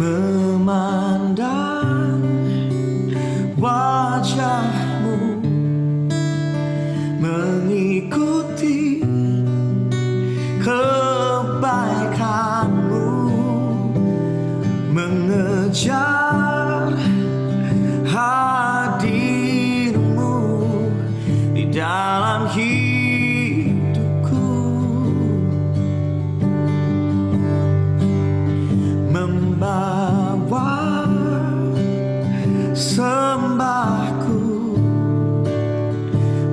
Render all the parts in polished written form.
memandang wajahmu, mengikuti kebaikanmu, mengejar hadirmu di dalam hidupku, membawa sembahku,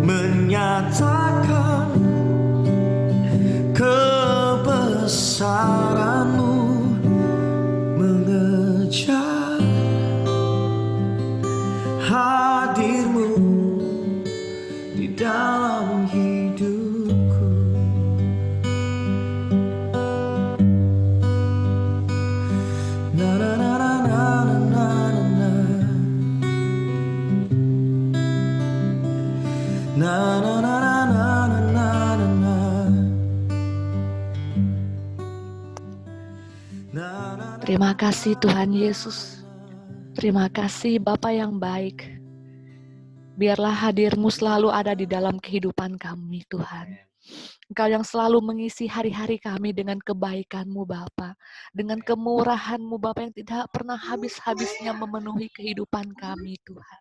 menyatakan kebesaranmu, mengejar hadirmu di dalam hidupku. Na na na na na na na na na na na na na. Terima kasih Tuhan Yesus. Terima kasih Bapa yang baik. Biarlah hadir-Mu selalu ada di dalam kehidupan kami Tuhan. Engkau yang selalu mengisi hari-hari kami dengan kebaikan-Mu Bapa, dengan kemurahan-Mu Bapa yang tidak pernah habis-habisnya memenuhi kehidupan kami Tuhan.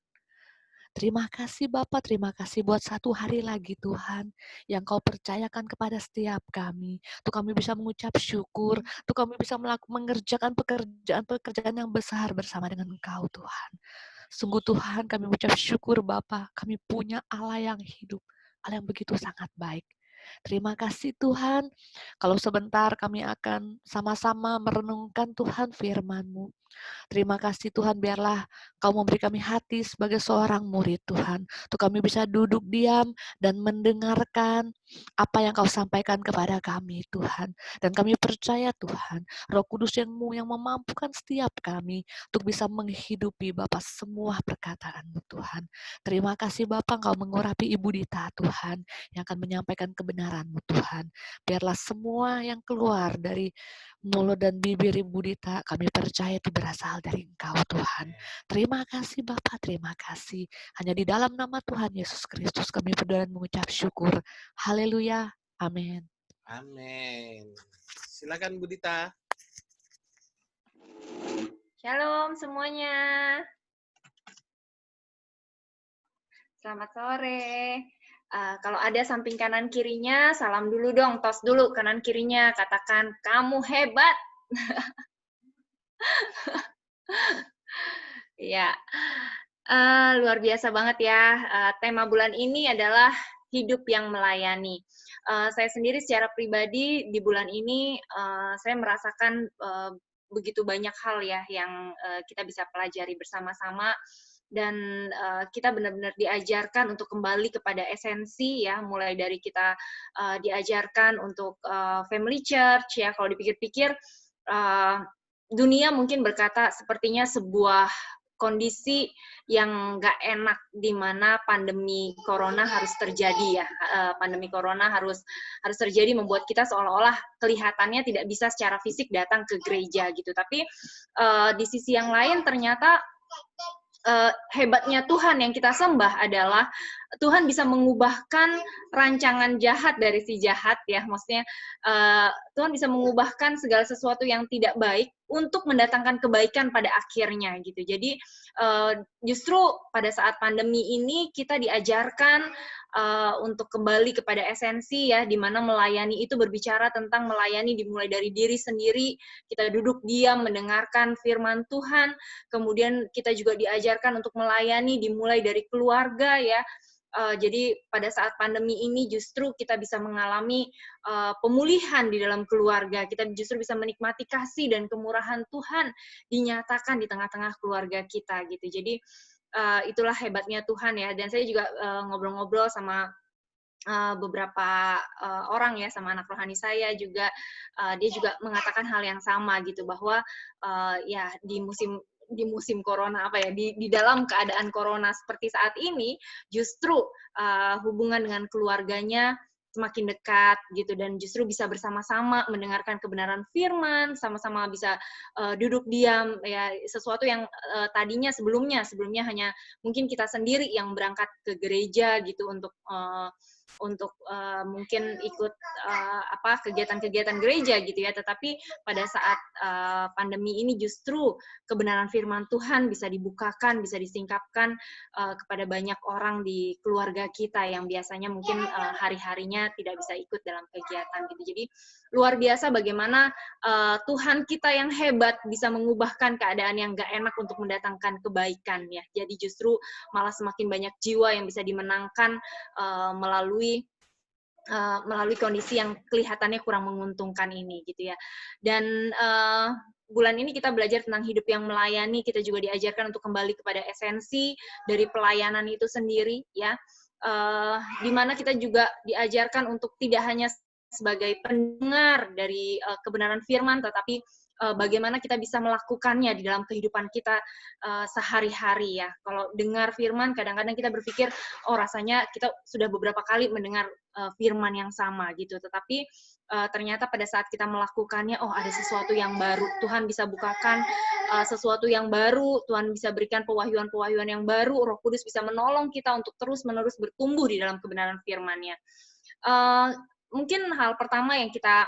Terima kasih Bapa, terima kasih buat satu hari lagi Tuhan yang Kau percayakan kepada setiap kami. Untuk kami bisa mengucap syukur, untuk kami bisa mengerjakan pekerjaan-pekerjaan yang besar bersama dengan Engkau Tuhan. Sungguh Tuhan kami mengucap syukur Bapa, kami punya Allah yang hidup, Allah yang begitu sangat baik. Terima kasih Tuhan, kalau sebentar kami akan sama-sama merenungkan Tuhan firman-Mu. Terima kasih Tuhan, biarlah Kau memberi kami hati sebagai seorang murid Tuhan. Untuk kami bisa duduk diam dan mendengarkan apa yang Kau sampaikan kepada kami Tuhan. Dan kami percaya Tuhan, Roh Kudus yang memampukan setiap kami untuk bisa menghidupi Bapa semua perkataan-Mu Tuhan. Terima kasih Bapa, Engkau mengurapi Ibu Dita Tuhan, yang akan menyampaikan kebenaran-Mu Tuhan. Biarlah semua yang keluar dari mulut dan bibir Ibu Dita, kami percaya itu berasal dari Engkau Tuhan. Terima kasih Bapa, terima kasih. Hanya di dalam nama Tuhan Yesus Kristus kami berdoa dan mengucap syukur. Haleluya. Amin. Amin. Silakan Bu Dita. Shalom semuanya. Selamat sore. Kalau ada samping kanan kirinya, salam dulu dong, tos dulu kanan kirinya, katakan kamu hebat. Ya, luar biasa banget ya. Tema bulan ini adalah hidup yang melayani. Saya sendiri secara pribadi di bulan ini saya merasakan begitu banyak hal ya yang kita bisa pelajari bersama-sama. Dan kita benar-benar diajarkan untuk kembali kepada esensi ya, mulai dari kita diajarkan untuk family church ya. Kalau dipikir-pikir dunia mungkin berkata sepertinya sebuah kondisi yang nggak enak di mana pandemi corona harus terjadi ya. Pandemi corona harus terjadi membuat kita seolah-olah kelihatannya tidak bisa secara fisik datang ke gereja gitu. Tapi di sisi yang lain ternyata hebatnya Tuhan yang kita sembah adalah Tuhan bisa mengubahkan rancangan jahat dari si jahat ya, maksudnya Tuhan bisa mengubahkan segala sesuatu yang tidak baik untuk mendatangkan kebaikan pada akhirnya gitu. Jadi justru pada saat pandemi ini kita diajarkan untuk kembali kepada esensi ya, di mana melayani itu berbicara tentang melayani dimulai dari diri sendiri. Kita duduk diam mendengarkan firman Tuhan, kemudian kita juga diajarkan untuk melayani dimulai dari keluarga ya. Jadi pada saat pandemi ini justru kita bisa mengalami pemulihan di dalam keluarga, kita justru bisa menikmati kasih dan kemurahan Tuhan dinyatakan di tengah-tengah keluarga kita gitu. Jadi itulah hebatnya Tuhan ya. Dan saya juga ngobrol-ngobrol sama beberapa orang ya, sama anak rohani saya juga, dia juga mengatakan hal yang sama gitu, bahwa ya di musim corona di dalam keadaan corona seperti saat ini justru hubungan dengan keluarganya semakin dekat gitu, dan justru bisa bersama-sama mendengarkan kebenaran firman, sama-sama bisa duduk diam ya, sesuatu yang tadinya sebelumnya hanya mungkin kita sendiri yang berangkat ke gereja gitu untuk mungkin ikut kegiatan-kegiatan gereja gitu ya, tetapi pada saat pandemi ini justru kebenaran firman Tuhan bisa dibukakan, bisa disingkapkan kepada banyak orang di keluarga kita yang biasanya mungkin hari-harinya tidak bisa ikut dalam kegiatan gitu. Jadi luar biasa bagaimana Tuhan kita yang hebat bisa mengubahkan keadaan yang gak enak untuk mendatangkan kebaikan ya. Jadi justru malah semakin banyak jiwa yang bisa dimenangkan melalui kondisi yang kelihatannya kurang menguntungkan ini gitu ya. Dan bulan ini kita belajar tentang hidup yang melayani, kita juga diajarkan untuk kembali kepada esensi dari pelayanan itu sendiri ya. Di mana kita juga diajarkan untuk tidak hanya sebagai pendengar dari kebenaran firman, tetapi bagaimana kita bisa melakukannya di dalam kehidupan kita sehari-hari ya. Kalau dengar firman, kadang-kadang kita berpikir, oh rasanya kita sudah beberapa kali mendengar firman yang sama gitu. Tetapi ternyata pada saat kita melakukannya, oh ada sesuatu yang baru. Tuhan bisa bukakan sesuatu yang baru, Tuhan bisa berikan pewahyuan-pewahyuan yang baru, Roh Kudus bisa menolong kita untuk terus-menerus bertumbuh di dalam kebenaran firman-Nya. Mungkin hal pertama yang kita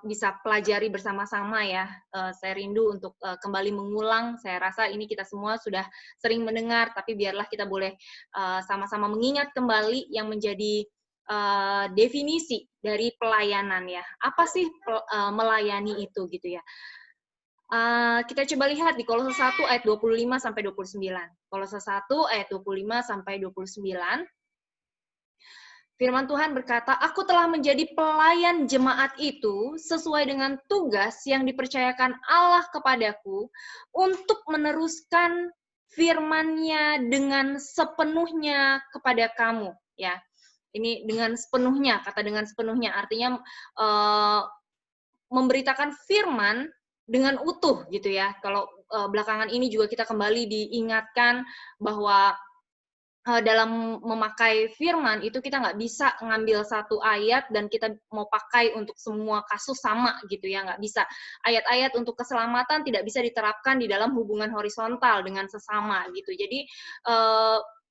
bisa pelajari bersama-sama ya. Saya rindu untuk kembali mengulang. Saya rasa ini kita semua sudah sering mendengar, tapi biarlah kita boleh sama-sama mengingat kembali yang menjadi definisi dari pelayanan ya. Apa sih melayani itu gitu ya. Kita coba lihat di Kolose 1 ayat 25 sampai 29. Kolose 1 ayat 25 sampai 29. Firman Tuhan berkata, "Aku telah menjadi pelayan jemaat itu sesuai dengan tugas yang dipercayakan Allah kepadaku untuk meneruskan firman-Nya dengan sepenuhnya kepada kamu." Ya, ini dengan sepenuhnya, kata dengan sepenuhnya artinya memberitakan firman dengan utuh gitu ya. Kalau belakangan ini juga kita kembali diingatkan bahwa dalam memakai firman itu kita nggak bisa ngambil satu ayat dan kita mau pakai untuk semua kasus sama gitu ya, nggak bisa. Ayat-ayat untuk keselamatan tidak bisa diterapkan di dalam hubungan horizontal dengan sesama gitu. Jadi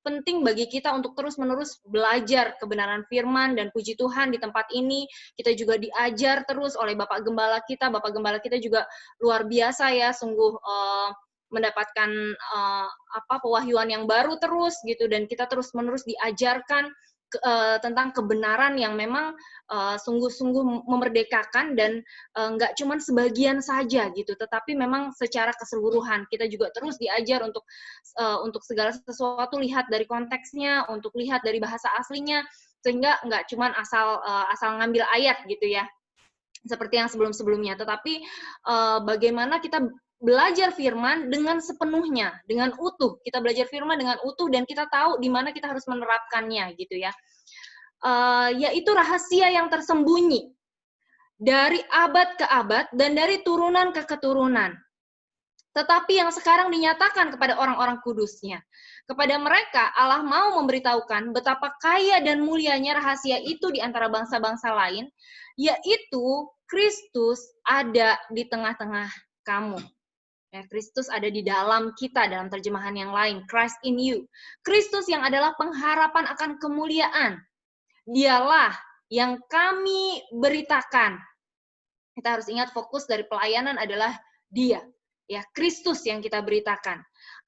penting bagi kita untuk terus-menerus belajar kebenaran firman, dan puji Tuhan di tempat ini kita juga diajar terus oleh Bapak Gembala kita. Bapak Gembala kita juga luar biasa ya, sungguh mendapatkan pewahyuan yang baru terus gitu, dan kita terus-menerus diajarkan tentang kebenaran yang memang sungguh-sungguh memerdekakan, dan nggak cuma sebagian saja gitu, tetapi memang secara keseluruhan kita juga terus diajar untuk segala sesuatu lihat dari konteksnya, untuk lihat dari bahasa aslinya, sehingga nggak cuma asal ngambil ayat gitu ya seperti yang sebelum-sebelumnya, tetapi bagaimana kita belajar firman dengan sepenuhnya, dengan utuh. Kita belajar firman dengan utuh dan kita tahu di mana kita harus menerapkannya gitu ya. Yaitu rahasia yang tersembunyi dari abad ke abad dan dari turunan ke keturunan. Tetapi yang sekarang dinyatakan kepada orang-orang kudusnya. Kepada mereka Allah mau memberitahukan betapa kaya dan mulianya rahasia itu di antara bangsa-bangsa lain, yaitu Kristus ada di tengah-tengah kamu. Ya, Kristus ada di dalam kita, dalam terjemahan yang lain, Christ in you. Kristus yang adalah pengharapan akan kemuliaan. Dialah yang kami beritakan. Kita harus ingat fokus dari pelayanan adalah Dia. Ya, Kristus yang kita beritakan.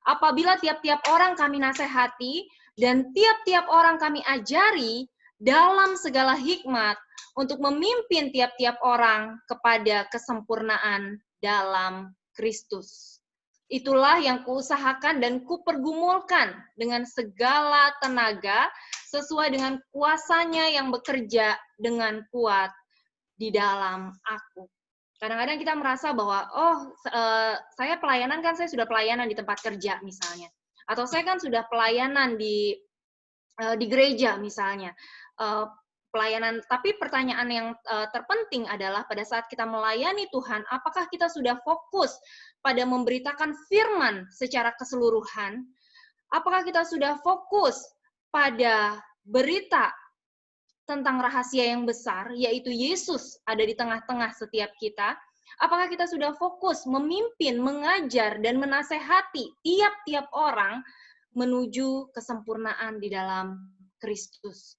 Apabila tiap-tiap orang kami nasihati dan tiap-tiap orang kami ajari dalam segala hikmat untuk memimpin tiap-tiap orang kepada kesempurnaan dalam Kristus. Itulah yang kuusahakan dan kupergumulkan dengan segala tenaga sesuai dengan kuasanya yang bekerja dengan kuat di dalam aku. Kadang-kadang kita merasa bahwa, saya pelayanan kan, saya sudah pelayanan di tempat kerja misalnya. Atau saya kan sudah pelayanan di gereja misalnya. Pelayanan, tapi pertanyaan yang terpenting adalah pada saat kita melayani Tuhan, apakah kita sudah fokus pada memberitakan firman secara keseluruhan? Apakah kita sudah fokus pada berita tentang rahasia yang besar, yaitu Yesus ada di tengah-tengah setiap kita, apakah kita sudah fokus memimpin, mengajar, dan menasehati tiap-tiap orang menuju kesempurnaan di dalam Kristus?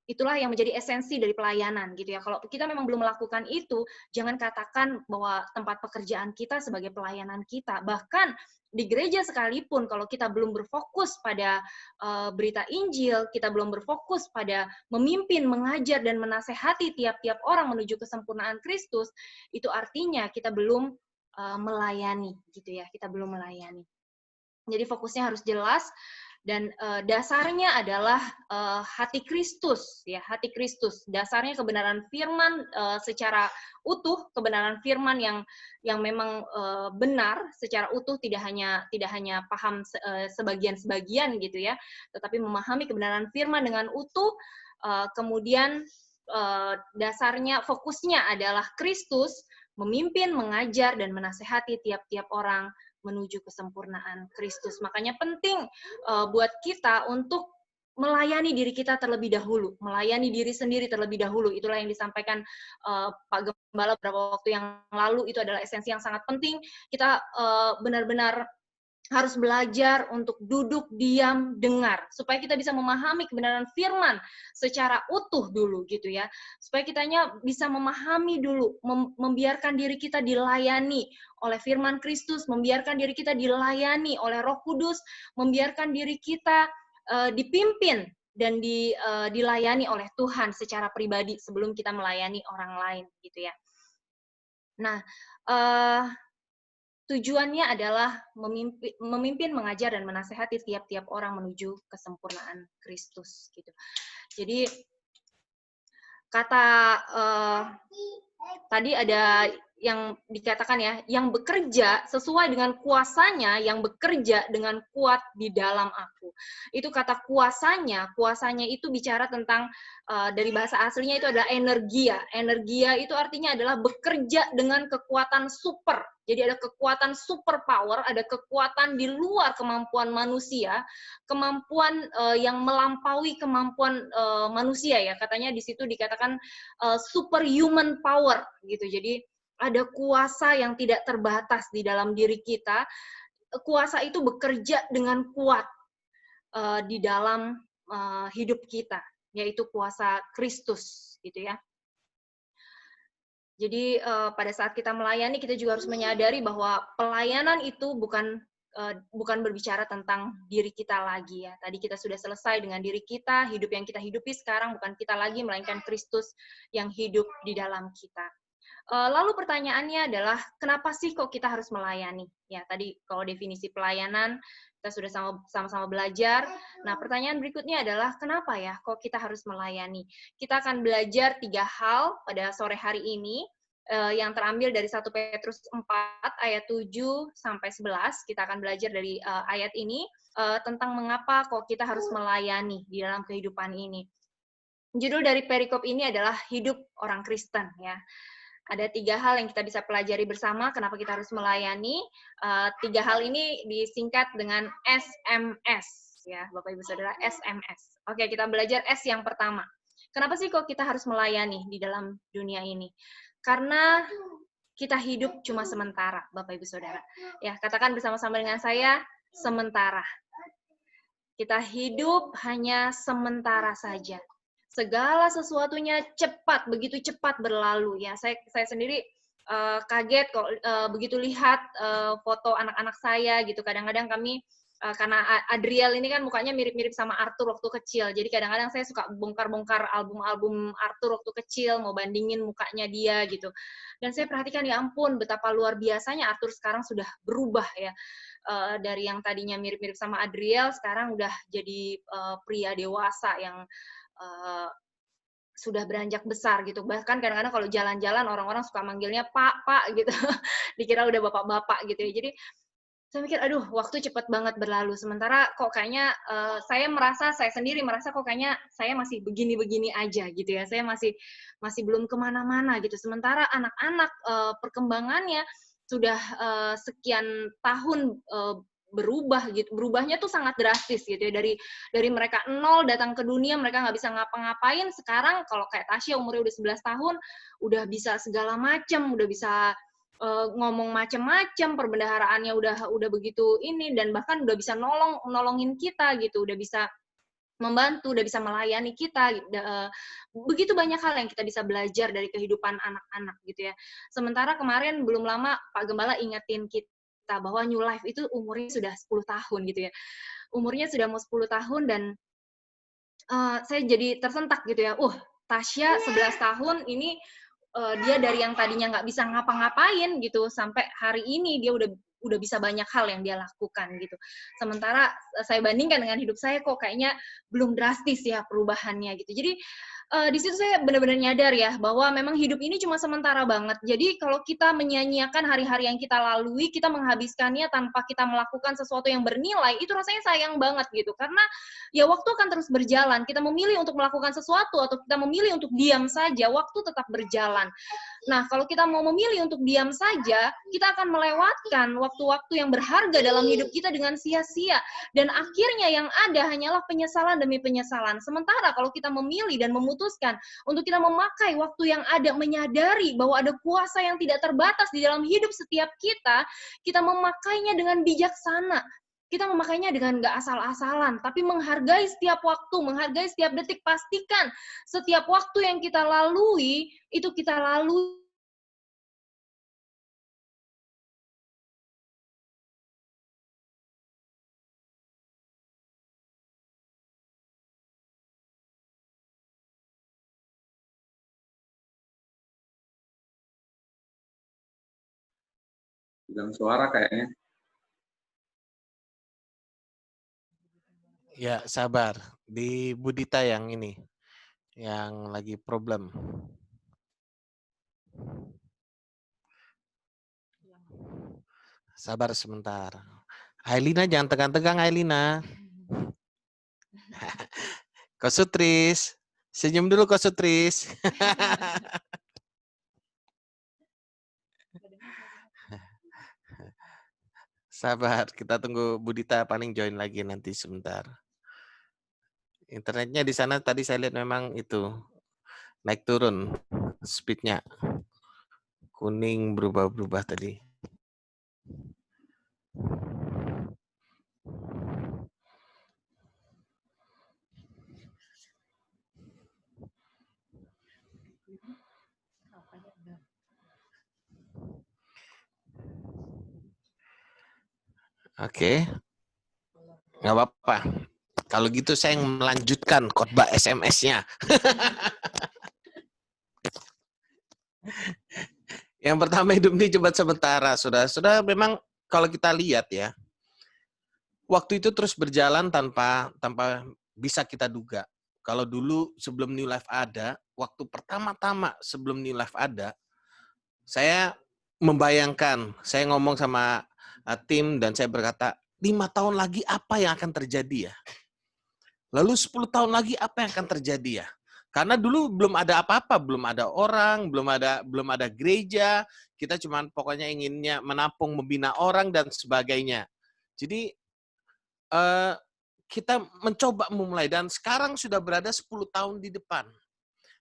Itulah yang menjadi esensi dari pelayanan gitu ya. Kalau kita memang belum melakukan itu, jangan katakan bahwa tempat pekerjaan kita sebagai pelayanan kita. Bahkan di gereja sekalipun, kalau kita belum berfokus pada berita Injil, kita belum berfokus pada memimpin, mengajar, dan menasehati tiap-tiap orang menuju kesempurnaan Kristus, itu artinya kita belum melayani gitu ya. Kita belum melayani. Jadi fokusnya harus jelas. Dan dasarnya adalah hati Kristus, ya, hati Kristus. Dasarnya kebenaran firman secara utuh, kebenaran firman yang memang benar secara utuh, tidak hanya paham sebagian-sebagian gitu ya, tetapi memahami kebenaran firman dengan utuh. Kemudian dasarnya, fokusnya adalah Kristus, memimpin, mengajar, dan menasehati tiap-tiap orang menuju kesempurnaan Kristus. Makanya penting buat kita untuk melayani diri kita terlebih dahulu, melayani diri sendiri terlebih dahulu. Itulah yang disampaikan Pak Gembala beberapa waktu yang lalu. Itu adalah esensi yang sangat penting. Kita benar-benar harus belajar untuk duduk, diam, dengar, supaya kita bisa memahami kebenaran firman secara utuh dulu gitu ya, supaya kitanya bisa memahami dulu, membiarkan diri kita dilayani oleh firman Kristus, membiarkan diri kita dilayani oleh Roh Kudus, membiarkan diri kita dipimpin dan dilayani oleh Tuhan secara pribadi sebelum kita melayani orang lain gitu ya. Nah, tujuannya adalah memimpin, mengajar, dan menasehati tiap-tiap orang menuju kesempurnaan Kristus. Gitu. Jadi kata tadi ada yang dikatakan ya, yang bekerja sesuai dengan kuasanya, yang bekerja dengan kuat di dalam aku. Itu kata kuasanya itu bicara tentang, dari bahasa aslinya itu adalah energia. Energia itu artinya adalah bekerja dengan kekuatan super. Jadi ada kekuatan super power, ada kekuatan di luar kemampuan manusia, kemampuan yang melampaui kemampuan manusia ya. Katanya di situ dikatakan superhuman power gitu. Jadi ada kuasa yang tidak terbatas di dalam diri kita. Kuasa itu bekerja dengan kuat di dalam hidup kita, yaitu kuasa Kristus, gitu ya. Jadi pada saat kita melayani, kita juga harus menyadari bahwa pelayanan itu bukan berbicara tentang diri kita lagi ya. Tadi kita sudah selesai dengan diri kita, hidup yang kita hidupi sekarang bukan kita lagi, melainkan Kristus yang hidup di dalam kita. Lalu pertanyaannya adalah, kenapa sih kok kita harus melayani? Ya, tadi kalau definisi pelayanan, kita sudah sama-sama belajar. Nah, pertanyaan berikutnya adalah, kenapa ya kok kita harus melayani? Kita akan belajar 3 hal pada sore hari ini, yang terambil dari 1 Petrus 4, ayat 7 sampai 11. Kita akan belajar dari ayat ini, tentang mengapa kok kita harus melayani di dalam kehidupan ini. Judul dari perikop ini adalah Hidup Orang Kristen, ya. Ada 3 hal yang kita bisa pelajari bersama, kenapa kita harus melayani. 3 hal ini disingkat dengan SMS, ya, Bapak Ibu Saudara, SMS. Oke, kita belajar S yang pertama. Kenapa sih kok kita harus melayani di dalam dunia ini? Karena kita hidup cuma sementara, Bapak Ibu Saudara. Ya, katakan bersama-sama dengan saya, sementara. Kita hidup hanya sementara saja. Segala sesuatunya cepat, begitu cepat berlalu ya. Saya sendiri kaget kok begitu lihat foto anak-anak saya gitu. Kadang-kadang kami karena Adriel ini kan mukanya mirip-mirip sama Arthur waktu kecil. Jadi kadang-kadang saya suka bongkar-bongkar album-album Arthur waktu kecil, mau bandingin mukanya dia gitu. Dan saya perhatikan, ya ampun, betapa luar biasanya Arthur sekarang sudah berubah ya. Dari yang tadinya mirip-mirip sama Adriel, sekarang udah jadi pria dewasa yang sudah beranjak besar gitu. Bahkan kadang-kadang kalau jalan-jalan orang-orang suka manggilnya Pak gitu. Dikira udah bapak-bapak gitu ya. Jadi saya mikir, aduh, waktu cepat banget berlalu. Sementara kok kayaknya saya sendiri merasa kok kayaknya saya masih begini-begini aja gitu ya. Saya masih belum kemana-mana gitu. Sementara anak-anak perkembangannya sudah sekian tahun berubah gitu. Berubahnya tuh sangat drastis gitu ya. Dari mereka nol datang ke dunia, mereka nggak bisa ngapa-ngapain. Sekarang kalau kayak Tasya umurnya udah 11 tahun, udah bisa segala macam, udah bisa ngomong macam-macam, perbendaharaannya udah begitu ini, dan bahkan udah bisa nolongin kita gitu, udah bisa membantu, udah bisa melayani kita. Begitu banyak hal yang kita bisa belajar dari kehidupan anak-anak gitu ya. Sementara kemarin belum lama Pak Gembala ingetin kita bahwa New Life itu umurnya sudah 10 tahun gitu ya. Umurnya sudah mau 10 tahun dan saya jadi tersentak gitu ya. Tasya 11 tahun ini dia dari yang tadinya nggak bisa ngapa-ngapain gitu sampai hari ini dia udah bisa banyak hal yang dia lakukan gitu. Sementara saya bandingkan dengan hidup saya kok kayaknya belum drastis ya perubahannya gitu. Jadi di situ saya benar-benar nyadar ya bahwa memang hidup ini cuma sementara banget. Jadi kalau kita menyia-nyiakan hari-hari yang kita lalui, kita menghabiskannya tanpa kita melakukan sesuatu yang bernilai, itu rasanya sayang banget gitu. Karena ya waktu akan terus berjalan. Kita memilih untuk melakukan sesuatu atau kita memilih untuk diam saja, waktu tetap berjalan. Nah, kalau kita mau memilih untuk diam saja, kita akan melewatkan waktu-waktu yang berharga dalam hidup kita dengan sia-sia. Dan akhirnya yang ada hanyalah penyesalan demi penyesalan. Sementara kalau kita memilih dan memutuskan untuk kita memakai waktu yang ada, menyadari bahwa ada kuasa yang tidak terbatas di dalam hidup setiap kita memakainya dengan bijaksana. Kita memakainya dengan nggak asal-asalan, tapi menghargai setiap waktu, menghargai setiap detik. Pastikan setiap waktu yang kita lalui, itu kita lalui Hilang suara kayaknya. Ya, sabar. Di Budita yang ini, yang lagi problem. Sabar sebentar. Ailina jangan tegang-tegang, Ailina. Ko Sutris. Senyum dulu, Ko Sutris. Sabar, kita tunggu Budita paling join lagi nanti sebentar. Internetnya di sana tadi saya lihat memang itu naik turun speednya. Kuning berubah-berubah tadi. Oke, nggak apa-apa. Kalau gitu saya yang melanjutkan khotbah SMS-nya. Yang pertama, hidup ini cuma sementara, Saudara memang kalau kita lihat ya, waktu itu terus berjalan tanpa bisa kita duga. Kalau dulu sebelum New Life ada, waktu pertama-tama sebelum New Life ada, saya membayangkan, saya ngomong sama tim dan saya berkata, 5 tahun lagi apa yang akan terjadi ya? Lalu 10 tahun lagi apa yang akan terjadi ya? Karena dulu belum ada apa-apa, belum ada orang, belum ada gereja, kita cuma pokoknya inginnya menampung, membina orang dan sebagainya. Jadi kita mencoba memulai dan sekarang sudah berada 10 tahun di depan.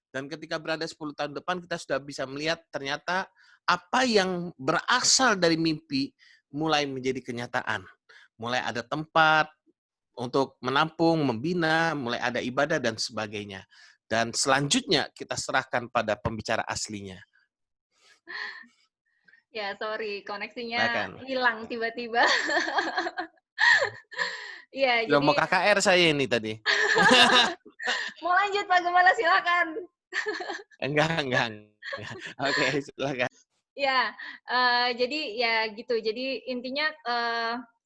Dan ketika berada 10 tahun depan kita sudah bisa melihat ternyata apa yang berasal dari mimpi mulai menjadi kenyataan. Mulai ada tempat untuk menampung, membina, mulai ada ibadah dan sebagainya. Dan selanjutnya kita serahkan pada pembicara aslinya. Ya, sorry, koneksinya Silakan. hilang tiba-tiba. Ya, Sudah jadi mau KKR saya ini tadi. mau lanjut Pak Gembala, silakan. Enggak. Oke, silakan. Ya, jadi ya gitu. Jadi intinya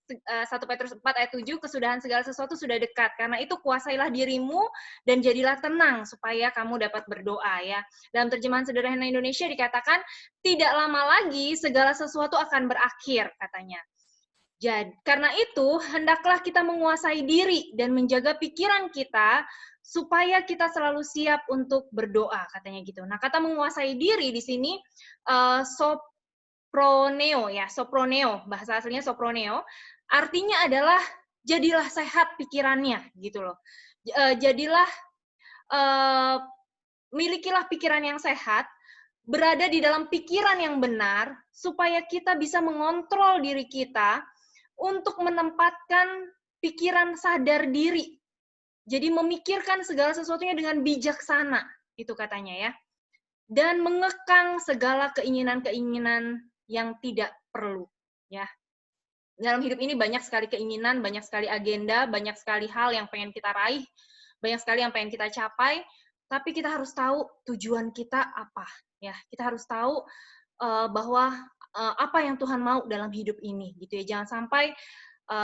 1 Petrus 4 ayat 7, kesudahan segala sesuatu sudah dekat. Karena itu kuasailah dirimu dan jadilah tenang supaya kamu dapat berdoa ya. Dalam terjemahan sederhana Indonesia dikatakan, tidak lama lagi segala sesuatu akan berakhir katanya. Jadi, karena itu hendaklah kita menguasai diri dan menjaga pikiran kita supaya kita selalu siap untuk berdoa katanya gitu. Nah, kata menguasai diri di sini soproneo ya, soproneo, bahasa aslinya soproneo, artinya adalah jadilah sehat pikirannya gitu loh. Jadilah milikilah pikiran yang sehat, berada di dalam pikiran yang benar supaya kita bisa mengontrol diri kita untuk menempatkan pikiran sadar diri. Jadi memikirkan segala sesuatunya dengan bijaksana, itu katanya ya. Dan mengekang segala keinginan-keinginan yang tidak perlu, ya. Dalam hidup ini banyak sekali keinginan, banyak sekali agenda, banyak sekali hal yang pengen kita raih, banyak sekali yang pengen kita capai, tapi kita harus tahu tujuan kita apa, ya. Kita harus tahu bahwa apa yang Tuhan mau dalam hidup ini, gitu ya. Jangan sampai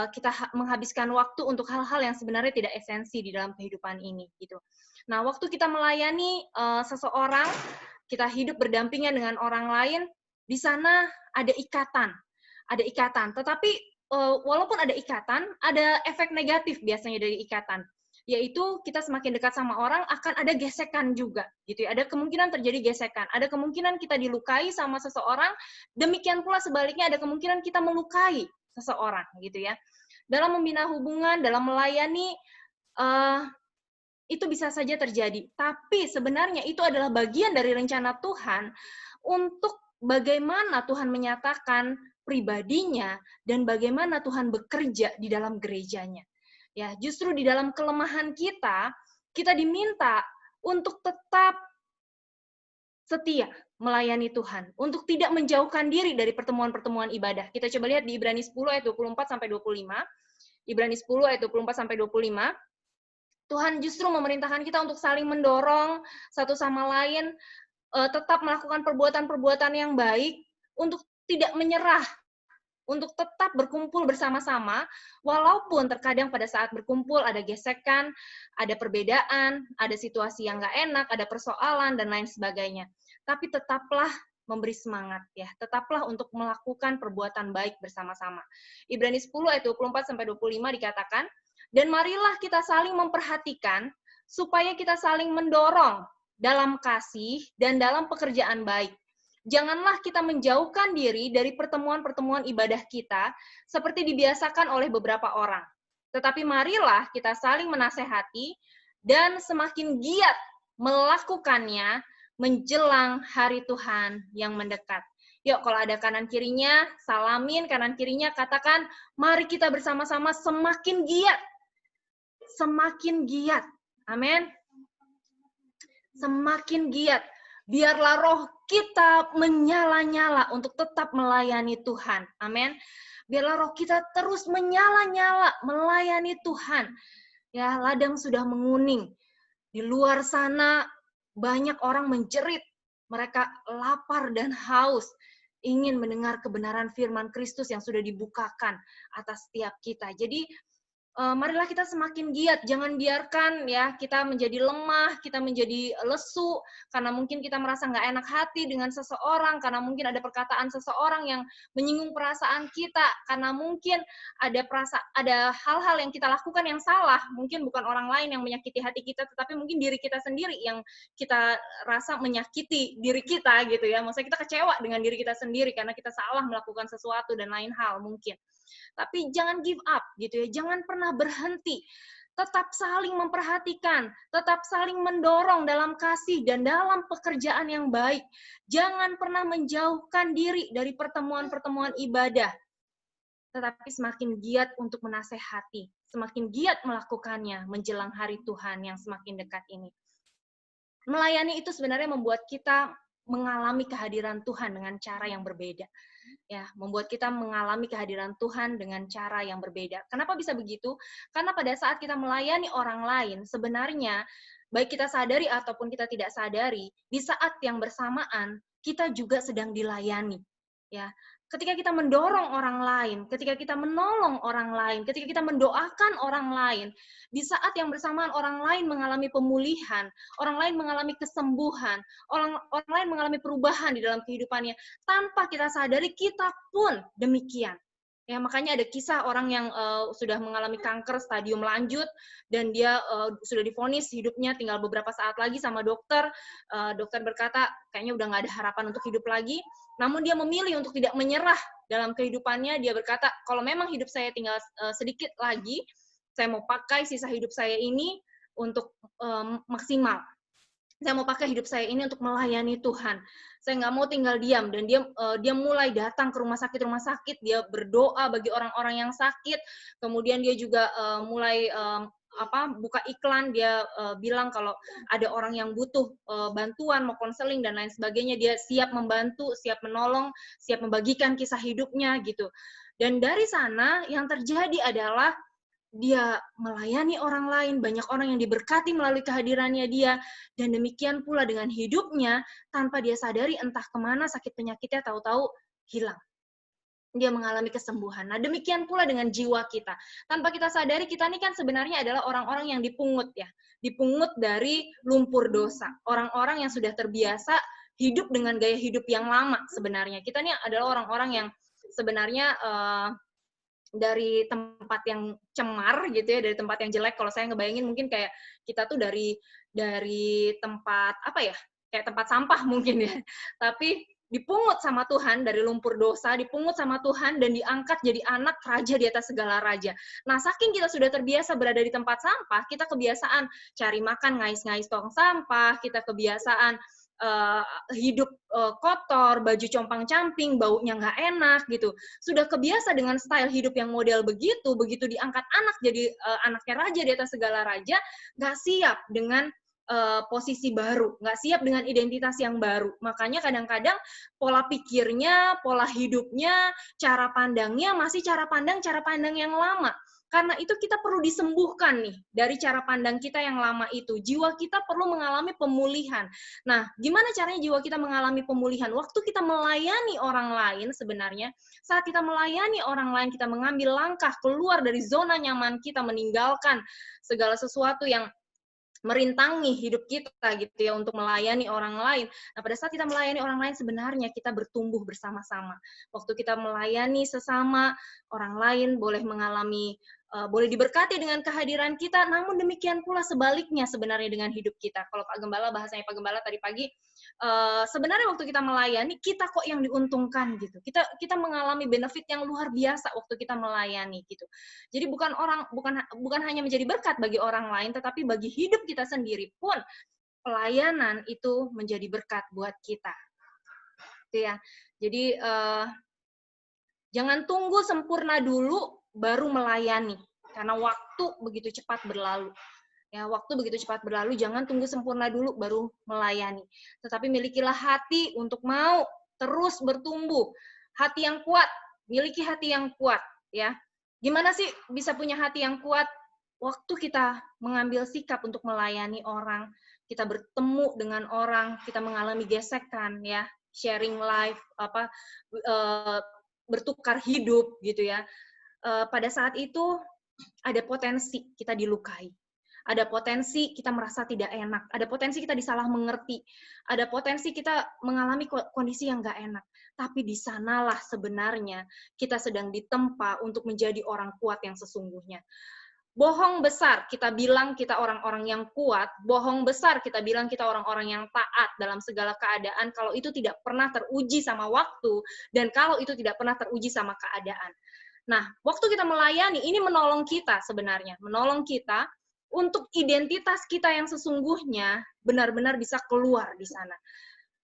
kita menghabiskan waktu untuk hal-hal yang sebenarnya tidak esensi di dalam kehidupan ini, gitu. Nah, waktu kita melayani seseorang, kita hidup berdampingan dengan orang lain, di sana ada ikatan. Tetapi walaupun ada ikatan, ada efek negatif biasanya dari ikatan, yaitu kita semakin dekat sama orang akan ada gesekan juga, gitu ya. Ada kemungkinan terjadi gesekan, ada kemungkinan kita dilukai sama seseorang, demikian pula sebaliknya ada kemungkinan kita melukai seseorang, gitu ya. Dalam membina hubungan, dalam melayani, itu bisa saja terjadi. Tapi sebenarnya itu adalah bagian dari rencana Tuhan untuk bagaimana Tuhan menyatakan pribadinya dan bagaimana Tuhan bekerja di dalam gerejanya. Ya, justru di dalam kelemahan kita diminta untuk tetap setia melayani Tuhan, untuk tidak menjauhkan diri dari pertemuan-pertemuan ibadah. Kita coba lihat di Ibrani 10 ayat 24 sampai 25. Ibrani 10 ayat 24 sampai 25. Tuhan justru memerintahkan kita untuk saling mendorong satu sama lain, tetap melakukan perbuatan-perbuatan yang baik, untuk tidak menyerah, untuk tetap berkumpul bersama-sama, walaupun terkadang pada saat berkumpul ada gesekan, ada perbedaan, ada situasi yang nggak enak, ada persoalan, dan lain sebagainya. Tapi tetaplah memberi semangat, ya. Tetaplah untuk melakukan perbuatan baik bersama-sama. Ibrani 10 ayat 24-25 dikatakan, dan marilah kita saling memperhatikan, supaya kita saling mendorong dalam kasih dan dalam pekerjaan baik. Janganlah kita menjauhkan diri dari pertemuan-pertemuan ibadah kita, seperti dibiasakan oleh beberapa orang. Tetapi marilah kita saling menasehati, dan semakin giat melakukannya menjelang hari Tuhan yang mendekat. Yuk, kalau ada kanan kirinya, salamin kanan kirinya, katakan, mari kita bersama-sama semakin giat. Semakin giat. Amin. Semakin giat. Biarlah roh kita menyala-nyala untuk tetap melayani Tuhan. Amin. Biarlah roh kita terus menyala-nyala melayani Tuhan. Ya, ladang sudah menguning. Di luar sana banyak orang menjerit. Mereka lapar dan haus, ingin mendengar kebenaran firman Kristus yang sudah dibukakan atas setiap kita. Jadi marilah kita semakin giat, jangan biarkan ya kita menjadi lemah, kita menjadi lesu, karena mungkin kita merasa nggak enak hati dengan seseorang, karena mungkin ada perkataan seseorang yang menyinggung perasaan kita, karena mungkin ada hal-hal yang kita lakukan yang salah, mungkin bukan orang lain yang menyakiti hati kita, tetapi mungkin diri kita sendiri yang kita rasa menyakiti diri kita gitu ya, maksudnya kita kecewa dengan diri kita sendiri karena kita salah melakukan sesuatu dan lain hal mungkin. Tapi jangan give up gitu ya, jangan pernah berhenti. Tetap saling memperhatikan, tetap saling mendorong dalam kasih dan dalam pekerjaan yang baik. Jangan pernah menjauhkan diri dari pertemuan-pertemuan ibadah. Tetapi semakin giat untuk menasehati, semakin giat melakukannya menjelang hari Tuhan yang semakin dekat ini. Melayani itu sebenarnya membuat kita mengalami kehadiran Tuhan dengan cara yang berbeda. Ya, membuat kita mengalami kehadiran Tuhan dengan cara yang berbeda. Kenapa bisa begitu? Karena pada saat kita melayani orang lain, sebenarnya baik kita sadari ataupun kita tidak sadari, di saat yang bersamaan kita juga sedang dilayani. Ya, ketika kita mendorong orang lain, ketika kita menolong orang lain, ketika kita mendoakan orang lain, di saat yang bersamaan orang lain mengalami pemulihan, orang lain mengalami kesembuhan, orang lain mengalami perubahan di dalam kehidupannya, tanpa kita sadari kita pun demikian. Ya, makanya ada kisah orang yang sudah mengalami kanker stadium lanjut dan dia sudah divonis hidupnya tinggal beberapa saat lagi sama dokter. Dokter berkata kayaknya udah nggak ada harapan untuk hidup lagi. Namun dia memilih untuk tidak menyerah dalam kehidupannya. Dia berkata, kalau memang hidup saya tinggal sedikit lagi, saya mau pakai sisa hidup saya ini untuk maksimal. Saya mau pakai hidup saya ini untuk melayani Tuhan. Saya nggak mau tinggal diam. Dan dia mulai datang ke rumah sakit. Dia berdoa bagi orang-orang yang sakit. Kemudian dia juga mulai buka iklan. Dia bilang kalau ada orang yang butuh bantuan, mau konseling dan lain sebagainya, dia siap membantu, siap menolong, siap membagikan kisah hidupnya gitu. Dan dari sana yang terjadi adalah dia melayani orang lain, banyak orang yang diberkati melalui kehadirannya dia, dan demikian pula dengan hidupnya, tanpa dia sadari entah kemana sakit penyakitnya tahu-tahu hilang. Dia mengalami kesembuhan. Nah, demikian pula dengan jiwa kita. Tanpa kita sadari, kita ini kan sebenarnya adalah orang-orang yang dipungut ya. Dipungut dari lumpur dosa. Orang-orang yang sudah terbiasa hidup dengan gaya hidup yang lama sebenarnya. Kita ini adalah orang-orang yang sebenarnya dari tempat yang cemar gitu ya, dari tempat yang jelek. Kalau saya ngebayangin mungkin kayak kita tuh dari tempat apa ya, kayak tempat sampah mungkin ya, tapi dipungut sama Tuhan dari lumpur dosa, dipungut sama Tuhan dan diangkat jadi anak raja di atas segala raja. Nah, saking kita sudah terbiasa berada di tempat sampah, kita kebiasaan cari makan ngais-ngais tong sampah, kita kebiasaan hidup kotor, baju compang-camping, baunya nggak enak gitu. Sudah kebiasa dengan style hidup yang model begitu diangkat anak jadi anaknya raja di atas segala raja, nggak siap dengan posisi baru, nggak siap dengan identitas yang baru. Makanya kadang-kadang pola pikirnya, pola hidupnya, cara pandangnya masih cara pandang yang lama. Karena itu kita perlu disembuhkan nih dari cara pandang kita yang lama itu. Jiwa kita perlu mengalami pemulihan. Nah, gimana caranya jiwa kita mengalami pemulihan? Waktu kita melayani orang lain sebenarnya, saat kita melayani orang lain, kita mengambil langkah keluar dari zona nyaman kita, meninggalkan segala sesuatu yang merintangi hidup kita gitu ya untuk melayani orang lain. Nah, pada saat kita melayani orang lain sebenarnya kita bertumbuh bersama-sama. Waktu kita melayani sesama, orang lain boleh mengalami boleh diberkati dengan kehadiran kita, namun demikian pula sebaliknya sebenarnya dengan hidup kita. Kalau Pak Gembala, bahasanya Pak Gembala tadi pagi, sebenarnya waktu kita melayani, kita kok yang diuntungkan gitu. Kita mengalami benefit yang luar biasa waktu kita melayani gitu. Jadi bukan hanya menjadi berkat bagi orang lain, tetapi bagi hidup kita sendiri pun pelayanan itu menjadi berkat buat kita. Gitu ya. Jadi jangan tunggu sempurna dulu baru melayani, karena waktu begitu cepat berlalu. Ya, waktu begitu cepat berlalu, jangan tunggu sempurna dulu baru melayani. Tetapi milikilah hati untuk mau terus bertumbuh. Hati yang kuat, miliki hati yang kuat, ya. Gimana sih bisa punya hati yang kuat? Waktu kita mengambil sikap untuk melayani orang, kita bertemu dengan orang, kita mengalami gesekan, ya, sharing life, bertukar hidup, gitu ya. Pada saat itu ada potensi kita dilukai, ada potensi kita merasa tidak enak, ada potensi kita disalah mengerti, ada potensi kita mengalami kondisi yang nggak enak. Tapi di sanalah sebenarnya kita sedang ditempa untuk menjadi orang kuat yang sesungguhnya. Bohong besar kita bilang kita orang-orang yang kuat, bohong besar kita bilang kita orang-orang yang taat dalam segala keadaan kalau itu tidak pernah teruji sama waktu dan kalau itu tidak pernah teruji sama keadaan. Nah, waktu kita melayani, ini menolong kita sebenarnya. Menolong kita untuk identitas kita yang sesungguhnya benar-benar bisa keluar di sana.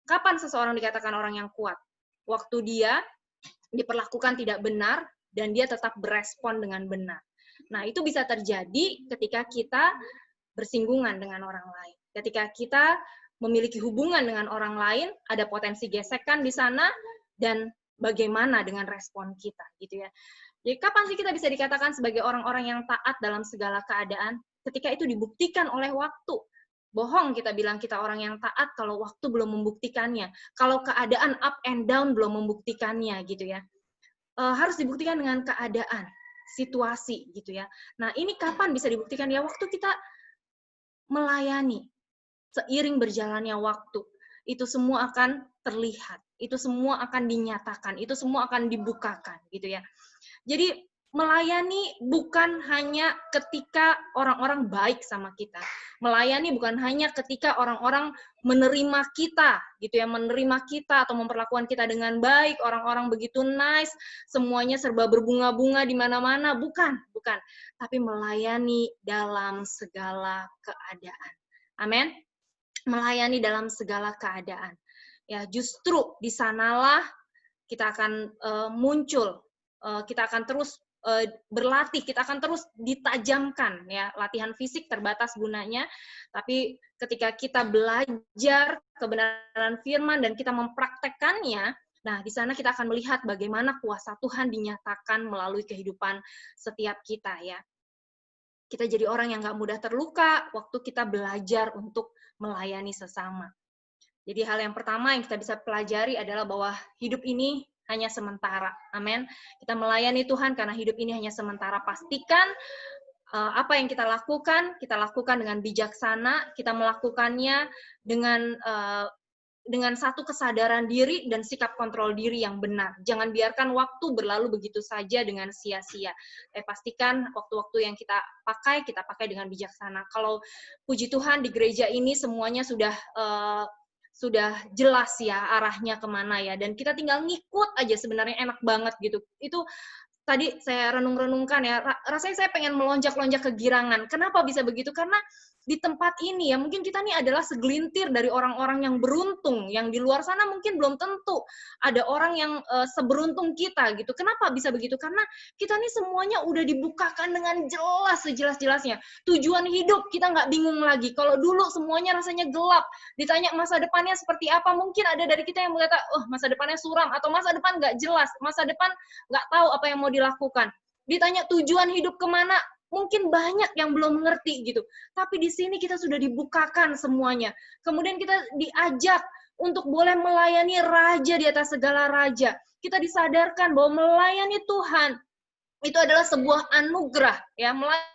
Kapan seseorang dikatakan orang yang kuat? Waktu dia diperlakukan tidak benar dan dia tetap berespon dengan benar. Nah, itu bisa terjadi ketika kita bersinggungan dengan orang lain. Ketika kita memiliki hubungan dengan orang lain, ada potensi gesekan di sana, dan bagaimana dengan respon kita, gitu ya. Jadi kapan sih kita bisa dikatakan sebagai orang-orang yang taat dalam segala keadaan? Ketika itu dibuktikan oleh waktu. Bohong kita bilang kita orang yang taat kalau waktu belum membuktikannya. Kalau keadaan up and down belum membuktikannya gitu ya. Harus dibuktikan dengan keadaan, situasi gitu ya. Nah, ini kapan bisa dibuktikan? Ya waktu kita melayani. Seiring berjalannya waktu. Itu semua akan terlihat. Itu semua akan dinyatakan. Itu semua akan dibukakan gitu ya. Jadi melayani bukan hanya ketika orang-orang baik sama kita. Melayani bukan hanya ketika orang-orang menerima kita, gitu ya, menerima kita atau memperlakukan kita dengan baik, orang-orang begitu nice, semuanya serba berbunga-bunga di mana-mana, bukan. Tapi melayani dalam segala keadaan. Amin. Melayani dalam segala keadaan. Ya, justru di sanalah kita akan muncul, kita akan terus berlatih, kita akan terus ditajamkan, ya. Latihan fisik terbatas gunanya, tapi ketika kita belajar kebenaran firman dan kita mempraktekkannya, nah di sana kita akan melihat bagaimana kuasa Tuhan dinyatakan melalui kehidupan setiap kita, ya. Kita jadi orang yang nggak mudah terluka waktu kita belajar untuk melayani sesama. Jadi hal yang pertama yang kita bisa pelajari adalah bahwa hidup ini hanya sementara. Amin. Kita melayani Tuhan karena hidup ini hanya sementara. Pastikan apa yang kita lakukan dengan bijaksana, kita melakukannya dengan satu kesadaran diri dan sikap kontrol diri yang benar. Jangan biarkan waktu berlalu begitu saja dengan sia-sia. Pastikan waktu-waktu yang kita pakai dengan bijaksana. Kalau puji Tuhan di gereja ini semuanya sudah jelas ya arahnya kemana ya, dan kita tinggal ngikut aja, sebenarnya enak banget gitu. Itu tadi saya renung-renungkan ya, rasanya saya pengen melonjak-lonjak kegirangan. Kenapa bisa begitu? Karena di tempat ini ya, mungkin kita nih adalah segelintir dari orang-orang yang beruntung, yang di luar sana mungkin belum tentu ada orang yang seberuntung kita gitu. Kenapa bisa begitu? Karena kita nih semuanya udah dibukakan dengan jelas, sejelas-jelasnya. Tujuan hidup kita nggak bingung lagi. Kalau dulu semuanya rasanya gelap, ditanya masa depannya seperti apa, mungkin ada dari kita yang berkata, oh masa depannya suram, atau masa depan nggak jelas, masa depan nggak tahu apa yang mau dilakukan. Ditanya tujuan hidup kemana, mungkin banyak yang belum mengerti gitu. Tapi di sini kita sudah dibukakan semuanya. Kemudian kita diajak untuk boleh melayani raja di atas segala raja. Kita disadarkan bahwa melayani Tuhan itu adalah sebuah anugerah, ya. Melayani